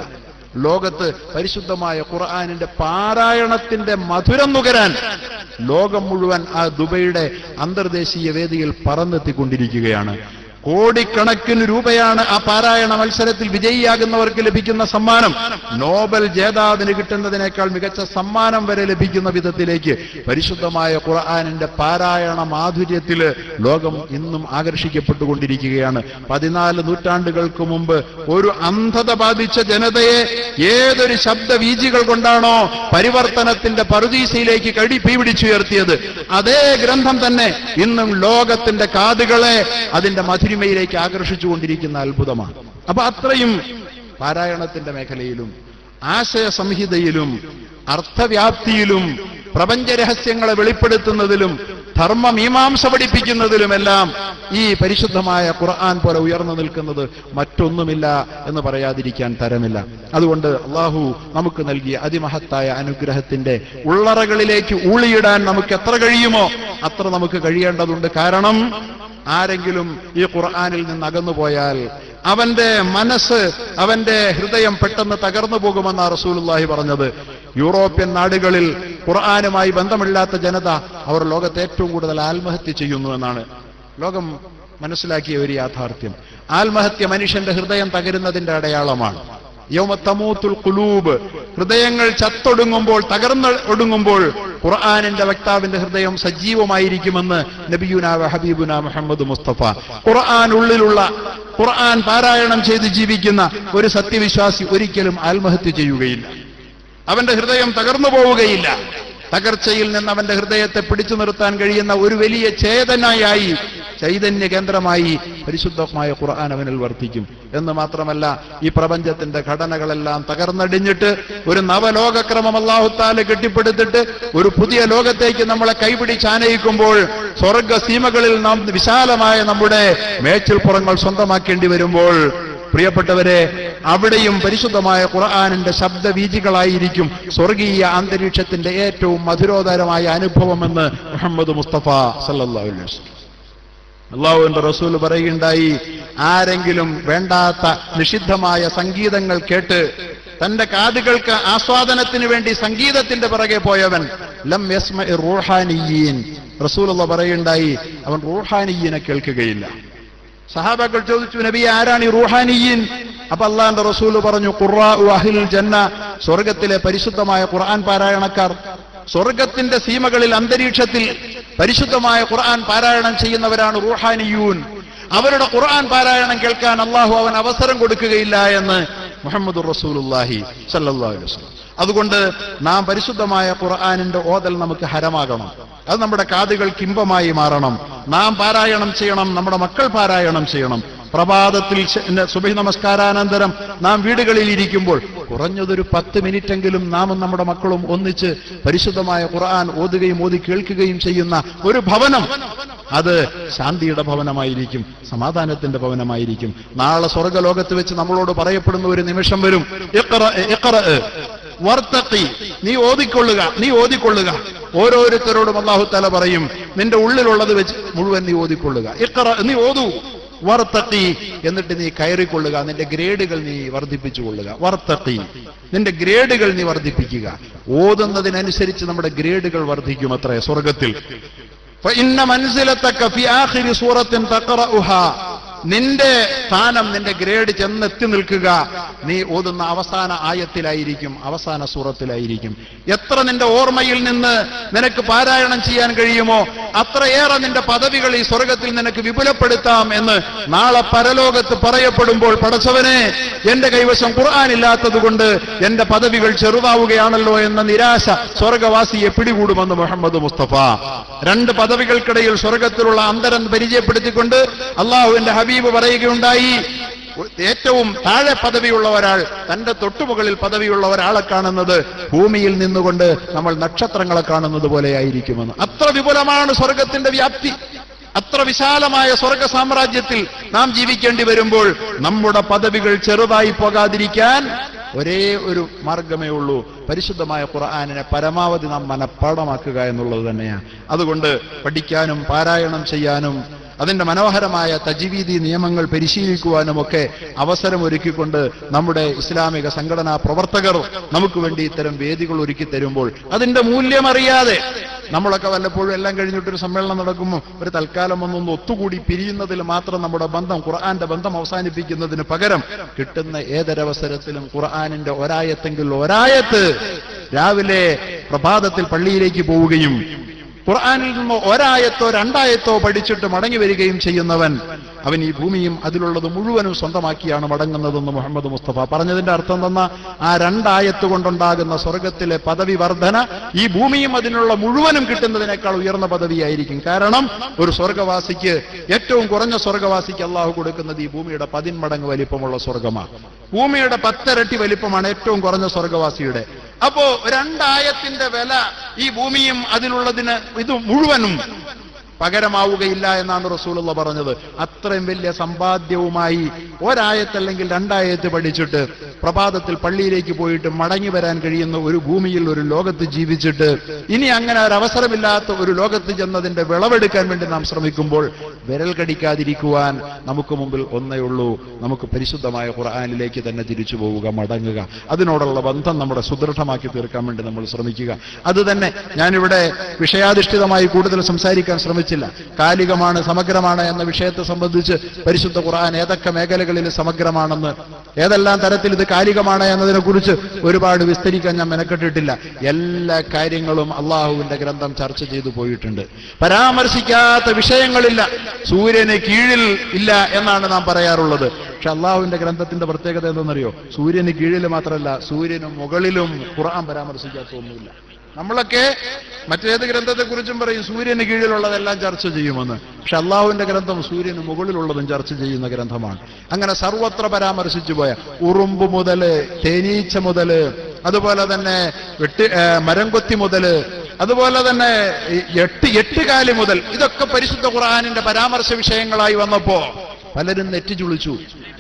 Speaker 2: ലോകത്ത് പരിശുദ്ധമായ ഖുർആനിന്റെ പാരായണത്തിന്റെ മധുരം നുകരാൻ ലോകം മുഴുവൻ ആ ദുബൈയുടെ അന്തർദേശീയ വേദിയിൽ പറന്നെത്തിക്കൊണ്ടിരിക്കുകയാണ്. കോടിക്കണക്കിന് രൂപയാണ് ആ പാരായണ മത്സരത്തിൽ വിജയിയാകുന്നവർക്ക് ലഭിക്കുന്ന സമ്മാനം. നോബൽ ജേതാവിന് കിട്ടുന്നതിനേക്കാൾ മികച്ച സമ്മാനം വരെ ലഭിക്കുന്ന വിധത്തിലേക്ക് പരിശുദ്ധമായ ഖുർആനിന്റെ പാരായണ മാധുര്യത്തില് ലോകം ഇന്നും ആകർഷിക്കപ്പെട്ടുകൊണ്ടിരിക്കുകയാണ്. 14 നൂറ്റാണ്ടുകൾക്ക് മുമ്പ് ഒരു അന്ധത ബാധിച്ച ജനതയെ ഏതൊരു ശബ്ദവീചികൾ കൊണ്ടാണോ പരിവർത്തനത്തിന്റെ പറുദീസയിലേക്ക് പിടിച്ചുയർത്തിയത്, അതേ ഗ്രന്ഥം തന്നെ ഇന്നും ലോകത്തിന്റെ കാതുകളെ അതിന്റെ മധുരിമയിലേക്ക് ആകർഷിച്ചുകൊണ്ടിരിക്കുന്ന അത്ഭുതമാണ്. അപ്പൊ അത്രയും പാരായണത്തിന്റെ മേഖലയിലും ആശയ സംഹിതയിലും അർത്ഥവ്യാപ്തിയിലും പ്രപഞ്ചരഹസ്യങ്ങളെ വെളിപ്പെടുത്തുന്നതിലും ധർമ്മമീമാംസ പഠിപ്പിക്കുന്നതിലുമെല്ലാം ഈ പരിശുദ്ധമായ ഖുർആൻ പോലെ ഉയർന്നു നിൽക്കുന്നത് മറ്റൊന്നുമില്ല എന്ന് പറയാതിരിക്കാൻ തരമില്ല. അതുകൊണ്ട് അള്ളാഹു നമുക്ക് നൽകിയ അതിമഹത്തായ അനുഗ്രഹത്തിന്റെ ഉള്ളറകളിലേക്ക് ഊളിയിടാൻ നമുക്ക് എത്ര കഴിയുമോ അത്ര നമുക്ക് കഴിയേണ്ടതുണ്ട്. കാരണം ആരെങ്കിലും ഈ ഖുർആനിൽ നിന്ന് അകന്നുപോയാൽ അവന്റെ മനസ്സ്, അവന്റെ ഹൃദയം പെട്ടെന്ന് തകർന്നു പോകുമെന്നാണ് റസൂലുള്ളാഹി പറഞ്ഞത്. യൂറോപ്യൻ നാടുകളിൽ ഖുർആനുമായി ബന്ധമില്ലാത്ത ജനത അവർ ലോകത്ത് ഏറ്റവും കൂടുതൽ ആത്മഹത്യ ചെയ്യുന്നു എന്നാണ് ലോകം മനസ്സിലാക്കിയ ഒരു യാഥാർത്ഥ്യം. ആത്മഹത്യ മനുഷ്യന്റെ ഹൃദയം തകരുന്നതിന്റെ അടയാളമാണ്. യൗമ തമൂത്തുൽ ഖുലൂബ്, ഹൃദയങ്ങൾ ചത്തൊടുങ്ങുമ്പോൾ, തകർന്നൊടുങ്ങുമ്പോൾ ഖുർആനിന്റെ വക്താവിന്റെ ഹൃദയം സജീവമായിരിക്കുമെന്ന് നബിയുനാ ഹബീബുനാ മുഹമ്മദ് മുസ്തഫ. ഖുർആൻ ഉള്ളിലുള്ള, ഖുർആൻ പാരായണം ചെയ്ത് ജീവിക്കുന്ന ഒരു സത്യവിശ്വാസി ഒരിക്കലും ആത്മഹത്യ ചെയ്യുകയില്ല. അവന്റെ ഹൃദയം തകർന്നു പോവുകയില്ല. തകർച്ചയിൽ നിന്ന് അവന്റെ ഹൃദയത്തെ പിടിച്ചു നിർത്താൻ കഴിയുന്ന ഒരു വലിയ ചേതനയായി, ചൈതന്യ കേന്ദ്രമായി പരിശുദ്ധമായ ഖുർആൻ അവനിൽ വർത്തിക്കും. എന്ന് മാത്രമല്ല, ഈ പ്രപഞ്ചത്തിന്റെ ഘടനകളെല്ലാം തകർന്നടിഞ്ഞിട്ട് ഒരു നവലോകക്രമം അല്ലാഹു തആല കെട്ടിപ്പടുത്തിട്ട് ഒരു പുതിയ ലോകത്തേക്ക് നമ്മളെ കൈപിടിച്ചാനയിക്കുമ്പോൾ സ്വർഗ്ഗസീമകളിൽ നാം വിശാലമായ നമ്മുടെ മേച്ചിൽപ്പുറങ്ങൾ സ്വന്തമാക്കേണ്ടി വരുമ്പോൾ, പ്രിയപ്പെട്ടവരെ, അവിടെയും പരിശുദ്ധമായ ഖുർആനിന്റെ ശബ്ദവീചികളായിരിക്കും സ്വർഗീയ അന്തരീക്ഷത്തിന്റെ ഏറ്റവും മധുരോദരമായ അനുഭവമെന്ന് മുഹമ്മദ് മുസ്തഫ സല്ലല്ലാഹു അലൈഹി വസല്ലം. അല്ലാഹുവിന്റെ റസൂൽ പറയുകയുണ്ടായി, ആരെങ്കിലും വേണ്ടാത്ത നിഷിദ്ധമായ സംഗീതങ്ങൾ കേട്ട് തന്റെ കാതുകൾക്ക് ആസ്വാദനത്തിന് വേണ്ടി സംഗീതത്തിന്റെ പിറകെ പോയവൻ ലം യസ്മഇ റൂഹാനിയീൻ, റസൂലുള്ളാഹി പറയുകയുണ്ടായി, അവൻ റൂഹാനിയീനെ കേൾക്കുകയില്ല. സഹാബാക്കൾ ചോദിച്ചു, നബി ആരാണ് ഈ റൂഹാനിയീൻ? അപ്പൊ അല്ലാഹുവിന്റെ റസൂൽ പറഞ്ഞു, ഖുറാഉ അഹ്ലുൽ ജന്ന, സ്വർഗത്തിലെ പരിശുദ്ധമായ ഖുർആൻ പാരായണക്കാർ. സ്വർഗത്തിന്റെ സീമകളിൽ, അന്തരീക്ഷത്തിൽ പരിശുദ്ധമായ ഖുർആൻ പാരായണം ചെയ്യുന്നവരാണ് റൂഹാനിയൂൻ. അവരുടെ ഖുർആൻ പാരായണം കേൾക്കാൻ അള്ളാഹു അവൻ അവസരം കൊടുക്കുകയില്ല എന്ന് മുഹമ്മദുർ റസൂലുള്ളാഹി സ്വല്ലല്ലാഹു അലൈഹി വസല്ലം. അതുകൊണ്ട് നാം പരിശുദ്ധമായ ഖുർആനിന്റെ ഓതൽ നമുക്ക് ഹരമാകണം. അത് നമ്മുടെ കാതുകൾക്ക് ഇമ്പമായി മാറണം. നാം പാരായണം ചെയ്യണം, നമ്മുടെ മക്കൾ പാരായണം ചെയ്യണം. പ്രഭാതത്തിൽ സുബഹി നമസ്കാരാനന്തരം നാം വീടുകളിൽ ഇരിക്കുമ്പോൾ കുറഞ്ഞതൊരു 10 മിനിറ്റെങ്കിലും നാമും നമ്മുടെ മക്കളും ഒന്നിച്ച് പരിശുദ്ധമായ ഖുർആൻ ഓതുകയും ഓതി കേൾക്കുകയും ചെയ്യുന്ന ഒരു ഭവനം, അത് ശാന്തിയുടെ ഭവനമായിരിക്കും, സമാധാനത്തിന്റെ ഭവനമായിരിക്കും. നാളെ സ്വർഗ്ഗലോകത്ത് വെച്ച് നമ്മളോട് പറയപ്പെടുന്ന ഒരു നിമിഷം വരും, വർത്തഖി, നീ ഓതിക്കൊള്ളുക, നീ ഓതിക്കൊള്ളുക. ഓരോരുത്തരോടും അല്ലാഹു തആല പറയും, നിന്റെ ഉള്ളിലുള്ളത് വെച്ച് മുഴുവൻ നീ ഓതിക്കൊള്ളുക. ഇഖ്റ, നീ ഓതൂ. വർത്തഖി, എന്നിട്ട് നീ കയറിക്കൊള്ളുക, നിന്റെ ഗ്രേഡുകൾ നീ വർദ്ധിപ്പിച്ചുകൊള്ളുക. വർത്തഖി, നിന്റെ ഗ്രേഡുകൾ നീ വർദ്ധിപ്പിക്കുക. ഓതുന്നതിനനുസരിച്ച് നമ്മുടെ ഗ്രേഡുകൾ വർദ്ധിക്കും അത്രേ സ്വർഗത്തിൽ. ഫഇന്ന മൻസിലതക ഫി ആഖിരി സൂറത്തിൻ തഖറഉഹാ, നിന്റെ സ്ഥാനം, നിന്റെ ഗ്രേഡ് ചെന്നെത്തി നിൽക്കുക നീ ഓതുന്ന അവസാന ആയത്തിലായിരിക്കും, അവസാന സൂറത്തിലായിരിക്കും. എത്ര നിന്റെ ഓർമ്മയിൽ നിന്ന് നിനക്ക് പാരായണം ചെയ്യാൻ കഴിയുമോ അത്രയേറെ നിന്റെ പദവികൾ ഈ സ്വർഗത്തിൽ നിനക്ക് വിപുലപ്പെടുത്താം എന്ന് നാളെ പരലോകത്ത് പറയപ്പെടുമ്പോൾ, പടച്ചവനെ, എന്റെ കൈവശം ഖുർആൻ ഇല്ലാത്തത് കൊണ്ട് എന്റെ പദവികൾ ചെറുതാവുകയാണല്ലോ എന്ന നിരാശ സ്വർഗവാസിയെ പിടികൂടുമെന്ന് മുഹമ്മദ് മുസ്തഫ. 2 പദവികൾക്കിടയിൽ സ്വർഗത്തിലുള്ള അന്തരം പരിചയപ്പെടുത്തിക്കൊണ്ട് അള്ളാഹുവിന്റെ ഹബീബ് പറയുകയുണ്ടായി, ഏറ്റവും താഴെ പദവിയുള്ള ഒരാൾ തന്റെ തൊട്ടുമുകളിൽ പദവിയുള്ള ഒരാളെ കാണുന്നത് ഭൂമിയിൽ നിന്നുകൊണ്ട് നമ്മൾ നക്ഷത്രങ്ങളെ കാണുന്നത് പോലെയായിരിക്കുമെന്ന്. അത്ര വിപുലമാണ് സ്വർഗത്തിന്റെ വ്യാപ്തി, അത്ര വിശാലമായ സ്വർഗ സാമ്രാജ്യത്തിൽ നാം ജീവിക്കേണ്ടി വരുമ്പോൾ നമ്മുടെ പദവികൾ ചെറുതായി പോകാതിരിക്കാൻ ഒരേ ഒരു മാർഗമേ ഉള്ളൂ, പരിശുദ്ധമായ ഖുർആനിനെ പരമാവധി നാം മനഃപ്പാഠമാക്കുക എന്നുള്ളത് തന്നെയാണ്. അതുകൊണ്ട് പഠിക്കാനും പാരായണം ചെയ്യാനും അതിന്റെ മനോഹരമായ തജ്വീദി നിയമങ്ങൾ പരിശീലിക്കുവാനുമൊക്കെ അവസരമൊരുക്കിക്കൊണ്ട് നമ്മുടെ ഇസ്ലാമിക സംഘടനാ പ്രവർത്തകർ നമുക്ക് വേണ്ടി ഇത്തരം വേദികൾ ഒരുക്കി തരുമ്പോൾ അതിന്റെ മൂല്യമറിയാതെ നമ്മളൊക്കെ വല്ലപ്പോഴും എല്ലാം കഴിഞ്ഞിട്ടൊരു സമ്മേളനം നടക്കുമ്പോൾ ഒരു തൽക്കാലം ഒന്നൊന്ന് ഒത്തുകൂടി പിരിയുന്നതിൽ മാത്രം നമ്മുടെ ബന്ധം, ഖുർആന്റെ ബന്ധം അവസാനിപ്പിക്കുന്നതിന് പകരം കിട്ടുന്ന ഏതൊരവസരത്തിലും ഖുർആനിന്റെ ഒരായത്തെങ്കിൽ ഒരായത്ത് രാവിലെ പ്രഭാതത്തിൽ പള്ളിയിലേക്ക് പോവുകയും ഖുർആനിൽ നിന്ന് ഒരായത്തോ രണ്ടായത്തോ പഠിച്ചിട്ട് മടങ്ങി വരികയും ചെയ്യുന്നവൻ അവൻ ഈ ഭൂമിയും അതിലുള്ളത് മുഴുവനും സ്വന്തമാക്കിയാണ് മടങ്ങുന്നതെന്ന് മുഹമ്മദ് മുസ്തഫ പറഞ്ഞതിന്റെ അർത്ഥം തന്ന ആ രണ്ടായത്ത് കൊണ്ടുണ്ടാകുന്ന സ്വർഗത്തിലെ പദവി വർധന ഈ ഭൂമിയും അതിനുള്ള മുഴുവനും കിട്ടുന്നതിനേക്കാൾ ഉയർന്ന പദവിയായിരിക്കും. കാരണം ഒരു സ്വർഗവാസിക്ക്, ഏറ്റവും കുറഞ്ഞ സ്വർഗവാസിക്ക് അള്ളാഹു കൊടുക്കുന്നത് ഈ ഭൂമിയുടെ 10 മടങ്ങ് വലിപ്പമുള്ള സ്വർഗമാണ്. ഭൂമിയുടെ 10 ഇരട്ടി വലിപ്പമാണ് ഏറ്റവും കുറഞ്ഞ സ്വർഗവാസിയുടെ. അപ്പോ രണ്ടായത്തിന്റെ വില ഈ ഭൂമിയും അതിലുള്ളതിന് ഇത് മുഴുവനും പകരമാവുകയില്ല എന്നാണ് റസൂലുള്ള പറഞ്ഞത്. അത്രയും വലിയ സമ്പാദ്യവുമായി ഒരായത്തല്ലെങ്കിൽ രണ്ടായത്ത് പഠിച്ചിട്ട് പ്രഭാതത്തിൽ പള്ളിയിലേക്ക് പോയിട്ട് മടങ്ങി വരാൻ കഴിയുന്ന ഒരു ഭൂമിയിൽ, ഒരു ലോകത്ത് ജീവിച്ചിട്ട് ഇനി അങ്ങനെ ഒരു അവസരമില്ലാത്ത ഒരു ലോകത്ത് ചെന്നതിന്റെ വിളവെടുക്കാൻ വേണ്ടി നാം ശ്രമിക്കുമ്പോൾ വിരൽ കടിക്കാതിരിക്കുവാൻ നമുക്ക് മുമ്പിൽ ഒന്നേ ഉള്ളൂ, നമുക്ക് പരിശുദ്ധമായ ഖുർആനിലേക്ക് തന്നെ തിരിച്ചു പോവുക, മടങ്ങുക. അതിനോടുള്ള ബന്ധം നമ്മുടെ സുദൃഢമാക്കി തീർക്കാൻ വേണ്ടി നമ്മൾ ശ്രമിക്കുക. അത് തന്നെ ഞാനിവിടെ വിഷയാധിഷ്ഠിതമായി കൂടുതൽ സംസാരിക്കാൻ ശ്രമിച്ചില്ല. കാലികമാണ്, സമഗ്രമാണ് എന്ന വിഷയത്തെ സംബന്ധിച്ച് പരിശുദ്ധ ഖുർആൻ ഏതൊക്കെ മേഖലകളിൽ സമഗ്രമാണെന്ന്, ഏതെല്ലാം തരത്തിൽ ഇത് കാലികമാണ് എന്നതിനെ കുറിച്ച് ഒരുപാട് വിസ്തരിക്കാൻ ഞാൻ മെനക്കെട്ടിട്ടില്ല. എല്ലാ കാര്യങ്ങളും അള്ളാഹുവിന്റെ ഗ്രന്ഥം ചർച്ച ചെയ്തു പോയിട്ടുണ്ട്. പരാമർശിക്കാത്ത വിഷയങ്ങളില്ല. സൂര്യന് കീഴിൽ ഇല്ല എന്നാണ് നാം പറയാറുള്ളത്. പക്ഷെ അള്ളാഹുവിന്റെ ഗ്രന്ഥത്തിന്റെ പ്രത്യേകത എന്തെന്നറിയോ? സൂര്യന് കീഴിൽ മാത്രമല്ല, സൂര്യന് മുകളിലും ഖുർആൻ പരാമർശിക്കാത്ത ഒന്നുമില്ല. നമ്മളൊക്കെ മറ്റേത് ഗ്രന്ഥത്തെക്കുറിച്ചും പറയും സൂര്യന് കീഴിലുള്ളതെല്ലാം ചർച്ച ചെയ്യുമെന്ന്. പക്ഷെ അള്ളാഹുവിന്റെ ഗ്രന്ഥം സൂര്യന് മുകളിലുള്ളതും ചർച്ച ചെയ്യുന്ന ഗ്രന്ഥമാണ്. അങ്ങനെ സർവത്ര പരാമർശിച്ചു പോയ ഉറുമ്പ് മുതല്, തേനീച്ച മുതല്, അതുപോലെ തന്നെ മരംകൊത്തി മുതല്, അതുപോലെ തന്നെ എട്ടുകാലി മുതൽ, ഇതൊക്കെ പരിശുദ്ധ ഖുർആനിന്റെ പരാമർശ വിഷയങ്ങളായി വന്നപ്പോ പലരും നെറ്റിച്ചുളിച്ചു.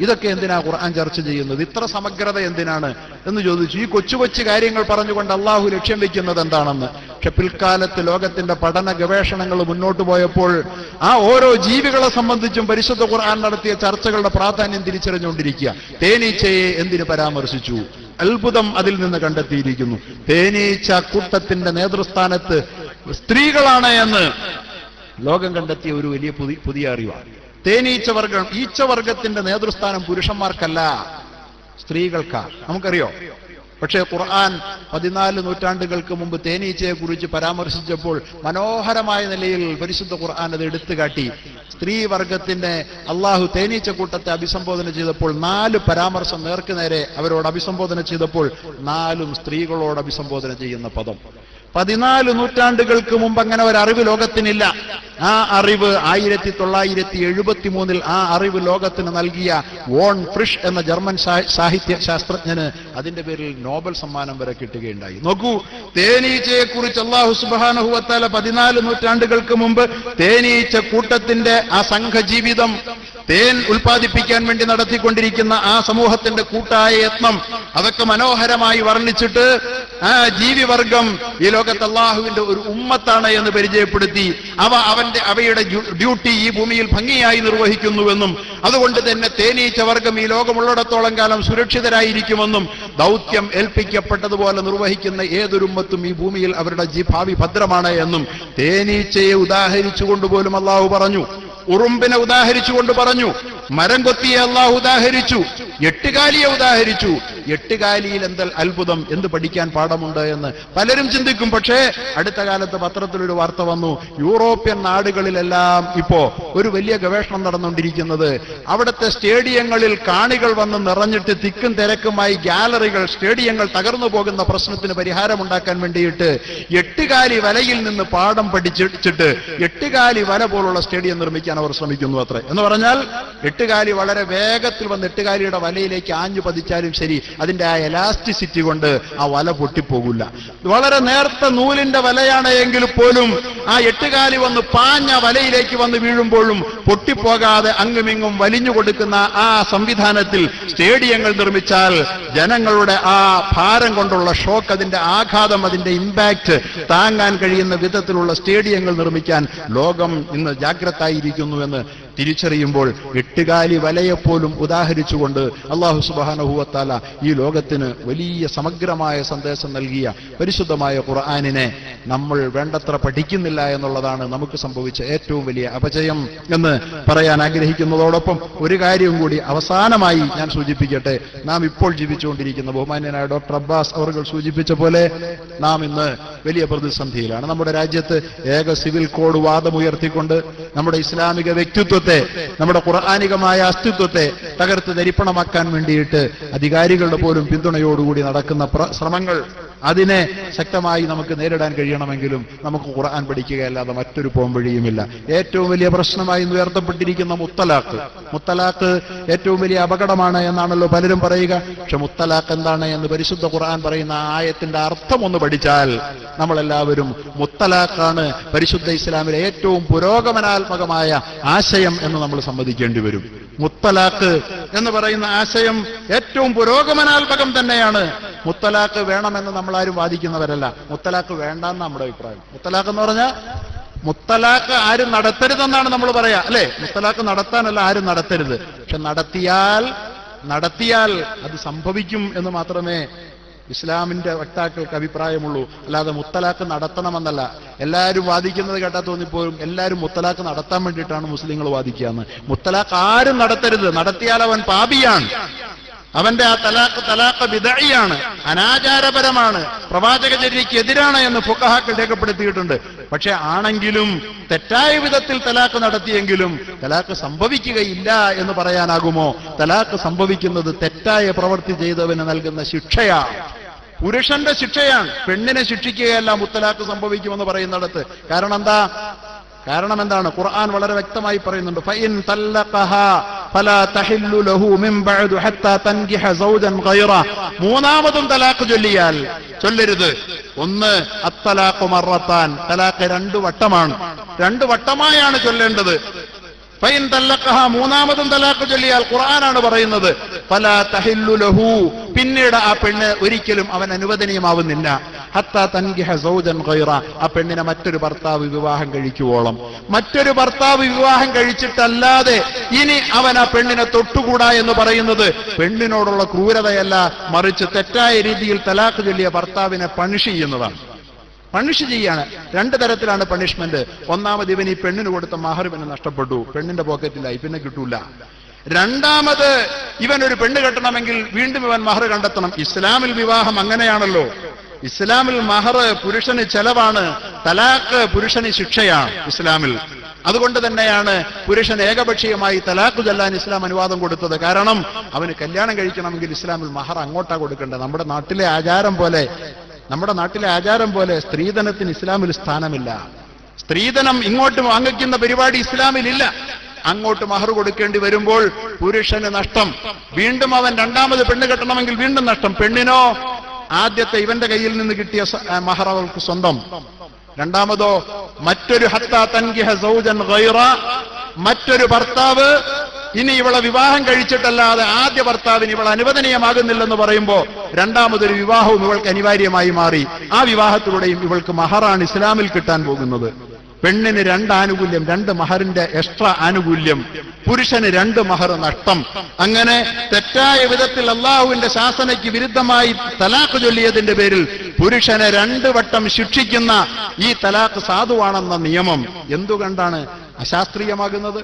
Speaker 2: ഇതൊക്കെ എന്തിനാ ഖുർആൻ ചർച്ച ചെയ്യുന്നത്? ഇത്ര സമഗ്രത എന്തിനാണ് എന്ന് ചോദിച്ചു. ഈ കൊച്ചു കൊച്ചു കാര്യങ്ങൾ പറഞ്ഞുകൊണ്ട് അള്ളാഹു ലക്ഷ്യം വെക്കുന്നത് എന്താണെന്ന്. പക്ഷെ പിൽക്കാലത്ത് ലോകത്തിന്റെ പഠന ഗവേഷണങ്ങൾ മുന്നോട്ട് പോയപ്പോൾ ആ ഓരോ ജീവികളെ സംബന്ധിച്ചും പരിശുദ്ധ ഖുർആൻ നടത്തിയ ചർച്ചകളുടെ പ്രാധാന്യം തിരിച്ചറിഞ്ഞുകൊണ്ടിരിക്കുക. തേനീച്ചയെ എന്തിന് പരാമർശിച്ചു? അത്ഭുതം അതിൽ നിന്ന് കണ്ടെത്തിയിരിക്കുന്നു. തേനീച്ച കൂട്ടത്തിന്റെ നേതൃസ്ഥാനത്ത് സ്ത്രീകളാണ് എന്ന് ലോകം കണ്ടെത്തിയ ഒരു വലിയ പുതിയ അറിവാണ്. തേനീച്ചവർഗം, ഈച്ചവർഗത്തിന്റെ നേതൃസ്ഥാനം പുരുഷന്മാർക്കല്ല, സ്ത്രീകൾക്കാ. നമുക്കറിയോ? പക്ഷേ ഖുർആൻ 14 നൂറ്റാണ്ടുകൾക്ക് മുമ്പ് തേനീച്ചയെ കുറിച്ച് പരാമർശിച്ചപ്പോൾ മനോഹരമായ നിലയിൽ പരിശുദ്ധ ഖുർആൻ അത് എടുത്തുകാട്ടി. സ്ത്രീവർഗത്തിന്റെ അള്ളാഹു തേനീച്ചക്കൂട്ടത്തെ അഭിസംബോധന ചെയ്തപ്പോൾ 4 പരാമർശം നേർക്കുനേരെ അവരോട് അഭിസംബോധന ചെയ്തപ്പോൾ 4ഉം സ്ത്രീകളോട് അഭിസംബോധന ചെയ്യുന്ന പദം. 14 നൂറ്റാണ്ടുകൾക്ക് മുമ്പ് അങ്ങനെ ഒരു അറിവ് ലോകത്തിനില്ല. ആ അറിവ് 1973 ആ അറിവ് ലോകത്തിന് നൽകിയ വോൺ ഫ്രിഷ് എന്ന ജർമ്മൻ സാഹിത്യ ശാസ്ത്രജ്ഞന് അതിന്റെ പേരിൽ നോബൽ സമ്മാനം വരെ കിട്ടുകയുണ്ടായി. നോക്കൂ, തേനീച്ചയെ കുറിച്ച് അല്ലാഹു സുബ്ഹാനഹു വ തആല 14 നൂറ്റാണ്ടുകൾക്ക് മുമ്പ് തേനീച്ച കൂട്ടത്തിന്റെ ആ സംഘജീവിതം, തേൻ ഉൽപ്പാദിപ്പിക്കാൻ വേണ്ടി നടത്തിക്കൊണ്ടിരിക്കുന്ന ആ സമൂഹത്തിന്റെ കൂട്ടായ യത്നം, അതൊക്കെ മനോഹരമായി വർണ്ണിച്ചിട്ട് ആ ജീവിവർഗം ഈ ലോകത്ത് അള്ളാഹുവിന്റെ ഒരു ഉമ്മത്താണ് എന്ന് പരിചയപ്പെടുത്തി അവയുടെ ഡ്യൂട്ടി ഈ ഭൂമിയിൽ ഭംഗിയായി നിർവഹിക്കുന്നുവെന്നും അതുകൊണ്ട് തന്നെ തേനീച്ച വർഗം ഈ ലോകമുള്ളിടത്തോളം കാലം സുരക്ഷിതരായിരിക്കുമെന്നും ദൗത്യം ഏൽപ്പിക്കപ്പെട്ടതുപോലെ നിർവഹിക്കുന്ന ഏതൊരു ഉമ്മത്തും ഈ ഭൂമിയിൽ അവരുടെ ഭാവി ഭദ്രമാണ് എന്നും തേനീച്ചയെ ഉദാഹരിച്ചുകൊണ്ടുപോലും അള്ളാഹു പറഞ്ഞു. ഉറുമ്പിനെ ഉദാഹരിച്ചുകൊണ്ട് പറഞ്ഞു. മരം കൊത്തിയെ അള്ളാഹു ഉദാഹരിച്ചു. എട്ടുകാലിയെ ഉദാഹരിച്ചു. എട്ടുകാലിയിൽ എന്ത് അത്ഭുതം, എന്ത് പഠിക്കാൻ പാഠമുണ്ട് എന്ന് പലരും ചിന്തിക്കും. പക്ഷേ അടുത്ത കാലത്ത് പത്രത്തിലൊരു വാർത്ത വന്നു. യൂറോപ്യൻ നാടുകളിലെല്ലാം ഇപ്പോ ഒരു വലിയ ഗവേഷണം നടന്നുകൊണ്ടിരിക്കുന്നത്, അവിടുത്തെ സ്റ്റേഡിയങ്ങളിൽ കാണികൾ വന്ന് നിറഞ്ഞിട്ട് തിക്കും തിരക്കുമായി ഗാലറികൾ, സ്റ്റേഡിയങ്ങൾ തകർന്നു പോകുന്ന പ്രശ്നത്തിന് പരിഹാരമുണ്ടാക്കാൻ വേണ്ടിയിട്ട് എട്ടുകാലി വലയിൽ നിന്ന് പാഠം പഠിച്ചിട്ട് എട്ടുകാലി വല പോലുള്ള സ്റ്റേഡിയം നിർമ്മിക്കാൻ അവർ ശ്രമിക്കുന്നു അത്രേ. എന്ന് പറഞ്ഞാൽ എട്ടുകാലി വളരെ വേഗത്തിൽ വന്ന് എട്ടുകാലിയുടെ വലയിലേക്ക് ആഞ്ഞു പതിച്ചാലും ശരി അതിന്റെ ആ എലാസ്റ്റിസിറ്റി കൊണ്ട് ആ വല പൊട്ടിപ്പോകില്ല. വളരെ നേർത്ത നൂലിന്റെ വലയാണ് എങ്കിൽ പോലും ആ എട്ടുകാലി വന്ന് പാഞ്ഞ വലയിലേക്ക് വന്ന് വീഴുമ്പോഴും പൊട്ടിപ്പോകാതെ അങ്ങുമിങ്ങും വലിഞ്ഞു കൊടുക്കുന്ന ആ സംവിധാനത്തിൽ സ്റ്റേഡിയങ്ങൾ നിർമ്മിച്ചാൽ ജനങ്ങളുടെ ആ ഭാരം കൊണ്ടുള്ള ഷോക്ക്, അതിന്റെ ആഘാതം, അതിന്റെ ഇമ്പാക്ട് താങ്ങാൻ കഴിയുന്ന വിധത്തിലുള്ള സ്റ്റേഡിയങ്ങൾ നിർമ്മിക്കാൻ ലോകം ഇന്ന് ജാഗ്രതായിരിക്കുന്നു എന്ന് തിരിച്ചറിയുമ്പോൾ എട്ടുകാലി വലയെപ്പോലും ഉദാഹരിച്ചുകൊണ്ട് അല്ലാഹു സുബ്ഹാനഹു വ തആല ഈ ലോകത്തിന് വലിയ സമഗ്രമായ സന്ദേശം നൽകിയ പരിശുദ്ധമായ ഖുർആനിനെ നമ്മൾ വേണ്ടത്ര പഠിക്കുന്നില്ല എന്നുള്ളതാണ് നമുക്ക് സംഭവിച്ച ഏറ്റവും വലിയ അപജയം എന്ന് പറയാൻ ആഗ്രഹിക്കുന്നതോടൊപ്പം ഒരു കാര്യം കൂടി അവസാനമായി ഞാൻ സൂചിപ്പിക്കട്ടെ. നാം ഇപ്പോൾ ജീവിച്ചുകൊണ്ടിരിക്കുന്ന ബഹുമാന്യനായ ഡോക്ടർ അബ്ബാസ് അവർ സൂചിപ്പിച്ച പോലെ നാം ഇന്ന് വലിയ പ്രതിസന്ധിയിലാണ്. നമ്മുടെ രാജ്യത്ത് ഏക സിവിൽ കോഡ് വാദമുയർത്തിക്കൊണ്ട് നമ്മുടെ ഇസ്ലാമിക വ്യക്തിത്വത്തെ, നമ്മുടെ ഖുർആനികമായ അസ്തിത്വത്തെ തകർത്ത് തരിപ്പണമാക്കാൻ വേണ്ടിയിട്ട് അധികാരികളുടെ പോലും പിന്തുണയോടുകൂടി നടക്കുന്ന ശ്രമങ്ങൾ, അതിനെ ശക്തമായി നമുക്ക് നേരിടാൻ കഴിയണമെങ്കിലും നമുക്ക് ഖുർആൻ പഠിക്കുകയല്ലാതെ മറ്റൊരു പോംവഴിയുമില്ല. ഏറ്റവും വലിയ പ്രശ്നമായി ഉയർത്തപ്പെട്ടിരിക്കുന്ന മുത്തലാഖ് ഏറ്റവും വലിയ അപകടമാണ് എന്നാണല്ലോ പലരും പറയുക. പക്ഷെ മുത്തലാഖ് എന്താണ് എന്ന് പരിശുദ്ധ ഖുർആൻ പറയുന്ന ആയത്തിന്റെ അർത്ഥം ഒന്ന് പഠിച്ചാൽ നമ്മളെല്ലാവരും മുത്തലാഖാണ് പരിശുദ്ധ ഇസ്ലാമിലെ ഏറ്റവും പുരോഗമനാത്മകമായ ആശയം എന്ന് നമ്മൾ സമ്മതിക്കേണ്ടി വരും. മുത്തലാഖ് എന്ന് പറയുന്ന ആശയം ഏറ്റവും പുരോഗമനാത്മകം തന്നെയാണ്. മുത്തലാഖ് വേണമെന്ന് നമ്മളാരും വാദിക്കുന്നവരല്ല. മുത്തലാഖ് വേണ്ടെന്ന് നമ്മുടെ അഭിപ്രായം. മുത്തലാഖ് എന്ന് പറഞ്ഞാൽ മുത്തലാഖ് ആരും നടത്തരുതെന്നാണ് നമ്മൾ പറയാ, അല്ലെ? മുത്തലാഖ് നടത്താനല്ല, ആരും നടത്തരുത്. പക്ഷെ നടത്തിയാൽ അത് സംഭവിക്കും എന്ന് മാത്രമേ ഇസ്ലാമിന്റെ വക്താക്കൾക്ക് അഭിപ്രായമുള്ളൂ. അല്ലാതെ മുത്തലാഖ് നടത്തണമെന്നല്ല. എല്ലാവരും വാദിക്കുന്നത് കേട്ടാൽ തോന്നിപ്പോലും എല്ലാവരും മുത്തലാഖ് നടത്താൻ വേണ്ടിയിട്ടാണ് മുസ്ലിങ്ങൾ വാദിക്കുകയെന്ന്. മുത്തലാഖ് ആരും നടത്തരുത്. നടത്തിയാൽ അവൻ പാപിയാണ്. അവന്റെ ആ തലാഖ് ബിദ്അയാണ്, അനാചാരപരമാണ്, പ്രവാചകചര്യയ്ക്ക് എതിരാണ് എന്ന് ഫുഖഹാക്കൾ രേഖപ്പെടുത്തിയിട്ടുണ്ട്. പക്ഷെ ആണെങ്കിലും തെറ്റായ വിധത്തിൽ തലാഖ് നടത്തിയെങ്കിലും തലാഖ് സംഭവിക്കുകയില്ല എന്ന് പറയാനാകുമോ? തലാഖ് സംഭവിക്കുന്നത് തെറ്റായ പ്രവൃത്തി ചെയ്തവന് നൽകുന്ന ശിക്ഷയാണ്, പുരുഷന്റെ ശിക്ഷയാണ്. പെണ്ണിനെ ശിക്ഷിക്കുകയല്ല മുത്തലാഖ് സംഭവിക്കുമെന്ന് പറയുന്നിടത്ത്. കാരണം എന്താണ്? ഖുർആൻ വളരെ വ്യക്തമായി പറയുന്നുണ്ട്, ഫഇൻ തല്ലഖഹാ ഫലാ തഹില്ലു ലഹു മിൻ ബഅദു ഹത്താ തൻകിഹ സൗജൻ ഗൈറ. മൂന്നാമതും തലാഖ് ചൊല്ലരുത്. ഒന്ന് അത്തലാഖു മറത്താൻ, തലാഖ് 2 വട്ടമാണ്, 2 വട്ടമായാണ് ചൊല്ലേണ്ടത്. ഫൈൻ തല്ലഖഹ, മൂന്നാമതും തലാഖ് ചൊല്ലിയാൽ ഖുർആനാണ് പറയുന്നത് ഫലാ തഹില്ലു ലഹു, പിന്നീട് ആ പെണ്ണ് ഒരിക്കലും അവൻ അനുവദനീയമാവുന്നില്ല. ഹത്താ തൻകിഹ സൗജൻ ഗൈറ, ആ പെണ്ണിനെ മറ്റൊരു ഭർത്താവ് വിവാഹം കഴിക്കുവോളം. മറ്റൊരു ഭർത്താവ് വിവാഹം കഴിച്ചിട്ടല്ലാതെ ഇനി അവൻ ആ പെണ്ണിനെ തൊട്ടുകൂടാ എന്ന് പറയുന്നത് പെണ്ണിനോടുള്ള ക്രൂരതയല്ല, മറിച്ച് തെറ്റായ രീതിയിൽ തലാഖ് ചൊല്ലിയ ഭർത്താവിനെ പണിഷ് ചെയ്യുന്നതാണ്. പണിഷ് ചെയ്യാണ്. 2 തരത്തിലാണ് പണിഷ്മെന്റ്. ഒന്നാമത്, ഇവൻ ഈ പെണ്ണിന് കൊടുത്ത മഹർ ഇവന് നഷ്ടപ്പെട്ടു, പെണ്ണിന്റെ പോക്കറ്റിലായി, പിന്നെ കിട്ടൂല. രണ്ടാമത്, ഇവൻ ഒരു പെണ്ണ് കെട്ടണമെങ്കിൽ വീണ്ടും ഇവൻ മഹർ കണ്ടെത്തണം. ഇസ്ലാമിൽ വിവാഹം അങ്ങനെയാണല്ലോ. ഇസ്ലാമിൽ മഹർ പുരുഷന് ചെലവാണ്, തലാഖ് പുരുഷന് ശിക്ഷയാണ് ഇസ്ലാമിൽ. അതുകൊണ്ട് തന്നെയാണ് പുരുഷൻ ഏകപക്ഷീയമായി തലാഖ് ചൊല്ലാൻ ഇസ്ലാം അനുവാദം കൊടുത്തത്. കാരണം അവന് കല്യാണം കഴിക്കണമെങ്കിൽ ഇസ്ലാമിൽ മഹർ അങ്ങോട്ടാ കൊടുക്കേണ്ടത്. നമ്മുടെ നാട്ടിലെ ആചാരം പോലെ സ്ത്രീധനത്തിന് ഇസ്ലാമിൽ സ്ഥാനമില്ല. സ്ത്രീധനം ഇങ്ങോട്ട് വാങ്ങിക്കുന്ന പരിപാടി ഇസ്ലാമിലില്ല. അങ്ങോട്ട് മഹർ കൊടുക്കേണ്ടി വരുമ്പോൾ പുരുഷന് നഷ്ടം. വീണ്ടും അവൻ രണ്ടാമത് പെണ്ണ് കെട്ടണമെങ്കിൽ വീണ്ടും നഷ്ടം. പെണ്ണിനോ ആദ്യത്തെ ഇവന്റെ കയ്യിൽ നിന്ന് കിട്ടിയ മഹർ അവൾക്ക് സ്വന്തം. രണ്ടാമതോ മറ്റൊരു ഹത്താ തൻകിഹ സൗജൻ ഗൈറ, മറ്റൊരു ഭർത്താവ് ഇനി ഇവളെ വിവാഹം കഴിച്ചിട്ടല്ലാതെ ആദ്യ ഭർത്താവിന് ഇവൾ അനുവദനീയമാകുന്നില്ലെന്ന് പറയുമ്പോൾ രണ്ടാമതൊരു വിവാഹവും ഇവൾക്ക് അനിവാര്യമായി മാറി. ആ വിവാഹത്തിലൂടെയും ഇവൾക്ക് മഹറാണ് ഇസ്ലാമിൽ കിട്ടാൻ പോകുന്നത്. പെണ്ണിന് 2 ആനുകൂല്യം, 2 മഹറിന്റെ എക്സ്ട്രാ ആനുകൂല്യം, പുരുഷന് 2 മഹർ നഷ്ടം. അങ്ങനെ തെറ്റായ വിധത്തിൽ അള്ളാഹുവിന്റെ ശാസനയ്ക്ക് വിരുദ്ധമായി തലാഖ് ചൊല്ലിയതിന്റെ പേരിൽ പുരുഷനെ 2 വട്ടം ശിക്ഷിക്കുന്ന ഈ തലാഖ് സാധുവാണെന്ന നിയമം എന്തുകൊണ്ടാണ് അശാസ്ത്രീയമാകുന്നത്?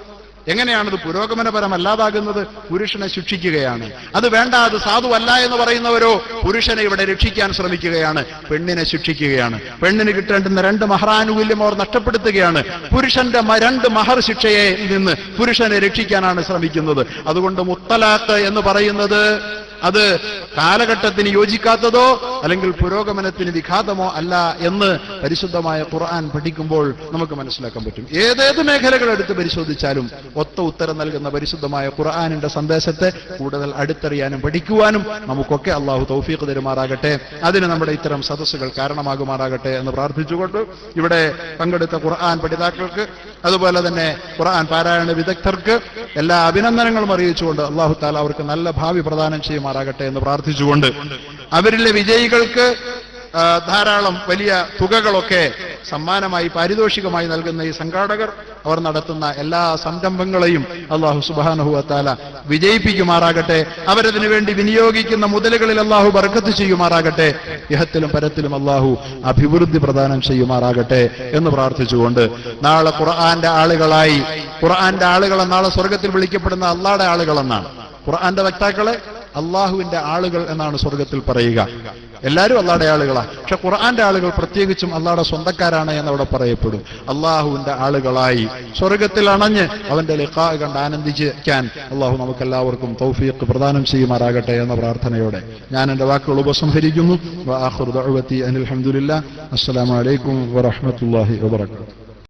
Speaker 2: എങ്ങനെയാണത് പുരോഗമനപരമല്ലാതാകുന്നത്? പുരുഷനെ ശിക്ഷിക്കുകയാണ്. അത് വേണ്ട, അത് സാധുവല്ല എന്ന് പറയുന്നവരോ പുരുഷനെ ഇവിടെ രക്ഷിക്കാൻ ശ്രമിക്കുകയാണ്, പെണ്ണിനെ ശിക്ഷിക്കുകയാണ്. പെണ്ണിന് കിട്ടേണ്ടുന്ന 2 മഹറാനുകൂല്യം അവർ നഷ്ടപ്പെടുത്തുകയാണ്. പുരുഷന്റെ 2 മഹർ ശിക്ഷയെ നിന്ന് പുരുഷനെ രക്ഷിക്കാനാണ് ശ്രമിക്കുന്നത്. അതുകൊണ്ട് മുത്തലാഖ് എന്ന് പറയുന്നത് അത് കാലഘട്ടത്തിന് യോജിക്കാത്തതോ അല്ലെങ്കിൽ പുരോഗമനത്തിന് വിഘാതമോ അല്ല എന്ന് പരിശുദ്ധമായ ഖുർആൻ പഠിക്കുമ്പോൾ നമുക്ക് മനസ്സിലാക്കാൻ പറ്റും. ഏതേത് മേഖലകൾ എടുത്ത് പരിശോധിച്ചാലും ഒത്ത ഉത്തരം നൽകുന്ന പരിശുദ്ധമായ ഖുർആനിന്റെ സന്ദേശത്തെ കൂടുതൽ അടുത്തറിയാനും പഠിക്കുവാനും നമുക്കൊക്കെ അള്ളാഹു തൗഫീഖ് തരുമാറാകട്ടെ. അതിന് നമ്മുടെ ഇത്തരം സദസ്സുകൾ കാരണമാകുമാറാകട്ടെ എന്ന് പ്രാർത്ഥിച്ചുകൊണ്ട് ഇവിടെ പങ്കെടുത്ത ഖുർആൻ പഠിതാക്കൾക്ക് അതുപോലെ തന്നെ ഖുർആൻ പാരായണ വിദഗ്ധർക്ക് എല്ലാ അഭിനന്ദനങ്ങളും അറിയിച്ചുകൊണ്ട് അള്ളാഹു താല അവർക്ക് നല്ല ഭാവി പ്രദാനം ചെയ്യുമാറാകട്ടെ എന്ന് പ്രാർത്ഥിച്ചുകൊണ്ട് അവരിലെ വിജയികൾക്ക് ധാരാളം വലിയ തുകകളൊക്കെ സമ്മാനമായി പാരിതോഷികമായി നൽകുന്ന ഈ സംഘാടകർ അവർ നടത്തുന്ന എല്ലാ സംരംഭങ്ങളെയും അള്ളാഹു സുബ്ഹാനഹു വ തആല വിജയിപ്പിക്കുമാറാകട്ടെ. അവരതിനു വേണ്ടി വിനിയോഗിക്കുന്ന മുതലുകളിൽ അള്ളാഹു ബർക്കത്ത് ചെയ്യുമാറാകട്ടെ. ഇഹത്തിലും പരത്തിലും അള്ളാഹു അഭിവൃദ്ധി പ്രദാനം ചെയ്യുമാറാകട്ടെ എന്ന് പ്രാർത്ഥിച്ചുകൊണ്ട് നാളെ ഖുർആന്റെ ആളുകളായി, ഖുർആന്റെ ആളുകളെ നാളെ സ്വർഗത്തിൽ വിളിക്കപ്പെടുന്ന അള്ളാഹുടെ ആളുകളെന്നാണ്. ഖുർആന്റെ വക്താക്കളെ അള്ളാഹുവിന്റെ ആളുകൾ എന്നാണ് സ്വർഗത്തിൽ പറയുക. എല്ലാവരും അള്ളാഹുടെ ആളുകളാണ്. പക്ഷെ ഖുർആന്റെ ആളുകൾ പ്രത്യേകിച്ചും അള്ളാഹുടെ സ്വന്തക്കാരാണ് എന്നവിടെ പറയപ്പെടും. അള്ളാഹുവിന്റെ ആളുകളായി സ്വർഗത്തിൽ അണഞ്ഞ് അവന്റെ ലിഖാ കണ്ട് ആനന്ദിക്കാൻ അള്ളാഹു നമുക്കെല്ലാവർക്കും തൗഫീഖ് പ്രദാനം ചെയ്യുമാറാകട്ടെ എന്ന പ്രാർത്ഥനയോടെ ഞാൻ എന്റെ വാക്കുകൾ ഉപസംഹരിക്കുന്നു. വആഖിറു ദഅവതി അനിൽ ഹംദുലില്ലാഹ്. അസ്സലാമു അലൈക്കും വറഹ്മത്തുള്ളാഹി വബറകാതുഹു.